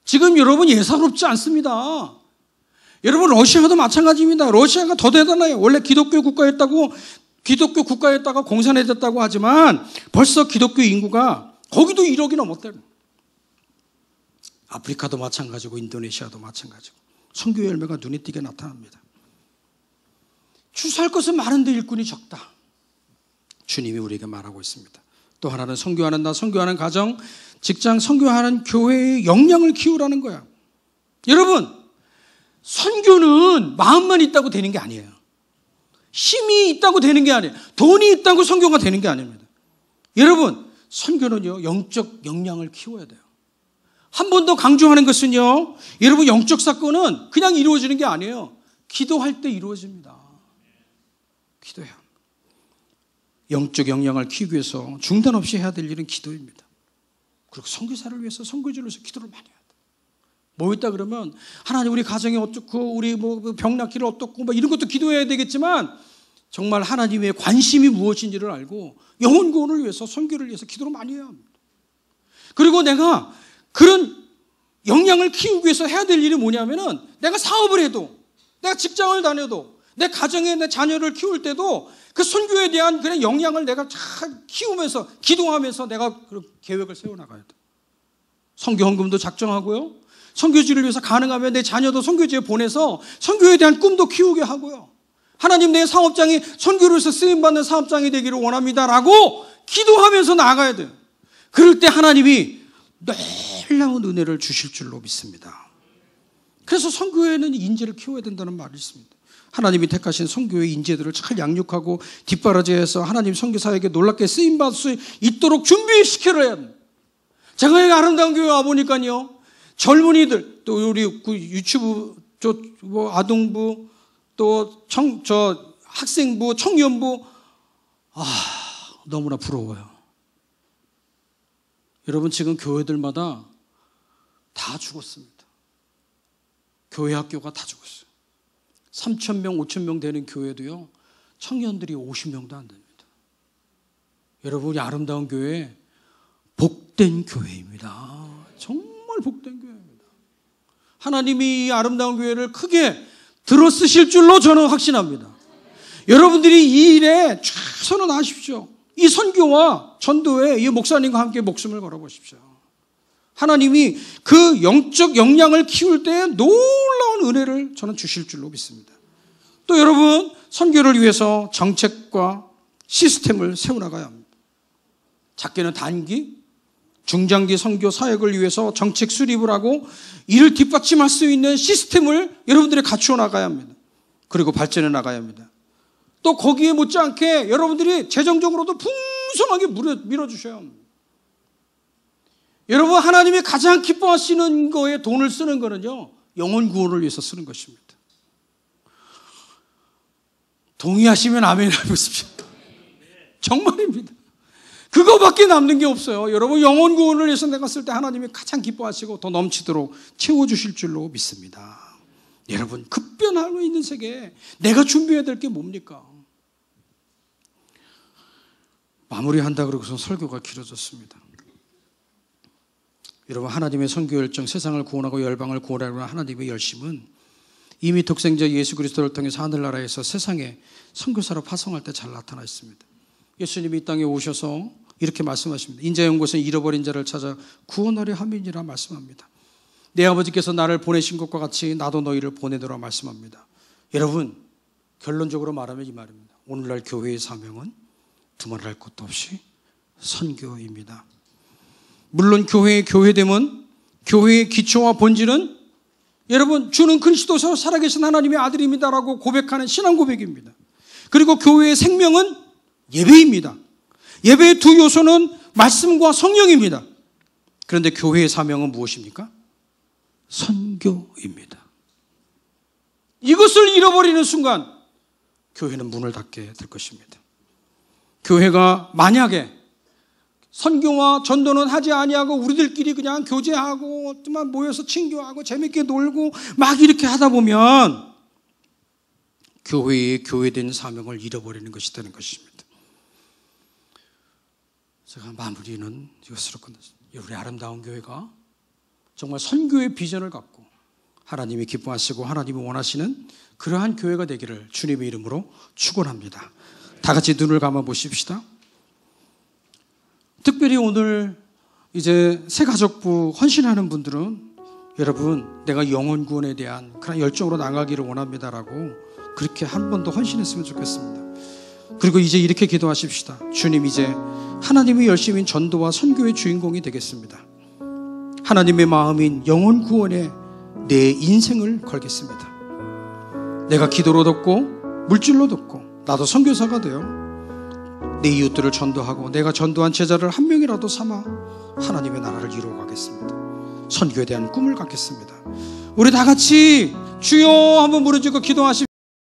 지금 여러분 예사롭지 않습니다. 여러분 러시아도 마찬가지입니다. 러시아가 더 대단해요. 원래 기독교 국가였다가 공산화됐다고 하지만 벌써 기독교 인구가 거기도 1억이 넘었대요. 아프리카도 마찬가지고 인도네시아도 마찬가지고 선교 열매가 눈에 띄게 나타납니다. 추수할 것은 많은데 일꾼이 적다. 주님이 우리에게 말하고 있습니다. 또 하나는 선교하는 나, 선교하는 가정, 직장, 선교하는 교회의 역량을 키우라는 거야. 여러분, 선교는 마음만 있다고 되는 게 아니에요. 힘이 있다고 되는 게 아니에요. 돈이 있다고 선교가 되는 게 아닙니다. 여러분, 선교는요, 영적 역량을 키워야 돼요. 한 번 더 강조하는 것은요, 여러분 영적 사건은 그냥 이루어지는 게 아니에요. 기도할 때 이루어집니다. 기도해야 합니다. 영적 역량을 키우기 위해서 중단 없이 해야 될 일은 기도입니다. 그리고 선교사를 위해서, 선교지를 위해서 기도를 많이 해야 돼요. 뭐 있다 그러면 하나님 우리 가정이 어떻고 우리 뭐 병 낫기를 어떻고 뭐 이런 것도 기도해야 되겠지만 정말 하나님의 관심이 무엇인지를 알고 영혼 구원을 위해서, 선교를 위해서 기도를 많이 해야 합니다. 그리고 내가 그런 역량을 키우기 위해서 해야 될 일이 뭐냐면은 내가 사업을 해도, 내가 직장을 다녀도, 내 가정에 내 자녀를 키울 때도 그 선교에 대한 그런 역량을 내가 잘 키우면서 기도하면서 내가 그 계획을 세워나가야 돼. 선교 헌금도 작정하고요. 선교지를 위해서 가능하면 내 자녀도 선교지에 보내서 선교에 대한 꿈도 키우게 하고요. 하나님 내 사업장이 선교로 해서 쓰임받는 사업장이 되기를 원합니다라고 기도하면서 나아가야 돼요. 그럴 때 하나님이 놀라운 은혜를 주실 줄로 믿습니다. 그래서 선교에는 인재를 키워야 된다는 말이 있습니다. 하나님이 택하신 선교의 인재들을 잘 양육하고 뒷바라지해서 하나님 선교사에게 놀랍게 쓰임받을 수 있도록 준비시켜야 합니다. 제가 이 아름다운 교회 와보니까요, 젊은이들, 또 우리 유치부, 아동부, 또 학생부, 청년부, 너무나 부러워요. 여러분, 지금 교회들마다 다 죽었습니다. 교회 학교가 다 죽었어요. 3,000명, 5,000명 되는 교회도요, 청년들이 50명도 안 됩니다. 여러분, 우리 아름다운 교회, 복된 교회입니다. 정말 복된 교회입니다. 하나님이 이 아름다운 교회를 크게 들어쓰실 줄로 저는 확신합니다. 여러분들이 이 일에 최선을 다하십시오. 이 선교와 전도에 이 목사님과 함께 목숨을 걸어보십시오. 하나님이 그 영적 역량을 키울 때 놀라운 은혜를 저는 주실 줄로 믿습니다. 또 여러분, 선교를 위해서 정책과 시스템을 세워나가야 합니다. 작게는 단기, 중장기 선교 사역을 위해서 정책 수립을 하고 이를 뒷받침할 수 있는 시스템을 여러분들이 갖추어 나가야 합니다. 그리고 발전해 나가야 합니다. 또 거기에 못지않게 여러분들이 재정적으로도 풍성하게 밀어주셔야 합니다. 여러분, 하나님이 가장 기뻐하시는 거에 돈을 쓰는 거는요, 영혼 구원을 위해서 쓰는 것입니다. 동의하시면 아멘 해보십시오. 정말입니다. 그거밖에 남는 게 없어요. 여러분, 영혼 구원을 위해서 내가 쓸 때 하나님이 가장 기뻐하시고 더 넘치도록 채워주실 줄로 믿습니다. 여러분, 급변하고 있는 세계에 내가 준비해야 될 게 뭡니까? 마무리한다 그러고서 설교가 길어졌습니다. 여러분, 하나님의 선교 열정, 세상을 구원하고 열방을 구원하려는 하나님의 열심은 이미 독생자 예수 그리스도를 통해서 하늘나라에서 세상에 선교사로 파송할 때 잘 나타나 있습니다. 예수님이 이 땅에 오셔서 이렇게 말씀하십니다. 인자의 온 곳은 잃어버린 자를 찾아 구원하려 함이니라 말씀합니다. 내 아버지께서 나를 보내신 것과 같이 나도 너희를 보내노라 말씀합니다. 여러분, 결론적으로 말하면 이 말입니다. 오늘날 교회의 사명은 두말할 것도 없이 선교입니다. 물론 교회의 교회됨은, 교회의 기초와 본질은 여러분, 주는 그리스도서 살아계신 하나님의 아들입니다라고 고백하는 신앙 고백입니다. 그리고 교회의 생명은 예배입니다. 예배의 두 요소는 말씀과 성령입니다. 그런데 교회의 사명은 무엇입니까? 선교입니다. 이것을 잃어버리는 순간 교회는 문을 닫게 될 것입니다. 교회가 만약에 선교와 전도는 하지 아니하고 우리들끼리 그냥 교제하고 모여서 친교하고 재밌게 놀고 막 이렇게 하다 보면 교회의 교회된 사명을 잃어버리는 것이 되는 것입니다. 제가 마무리는 이것으로 끝났습니다. 우리 아름다운 교회가 정말 선교의 비전을 갖고 하나님이 기뻐하시고 하나님이 원하시는 그러한 교회가 되기를 주님의 이름으로 축원합니다. 다 같이 눈을 감아 보십시다. 특별히 오늘 이제 새가족부 헌신하는 분들은 여러분, 내가 영혼 구원에 대한 그런 열정으로 나가기를 원합니다라고 그렇게 한 번 더 헌신했으면 좋겠습니다. 그리고 이제 이렇게 기도하십시다. 주님, 이제 하나님의 열심인 전도와 선교의 주인공이 되겠습니다. 하나님의 마음인 영혼 구원에 내 인생을 걸겠습니다. 내가 기도로 돕고 물질로 돕고 나도 선교사가 되어 내 이웃들을 전도하고 내가 전도한 제자를 한 명이라도 삼아 하나님의 나라를 이루어 가겠습니다. 선교에 대한 꿈을 갖겠습니다. 우리 다 같이 주여 한번 부르짖고 기도하십시오.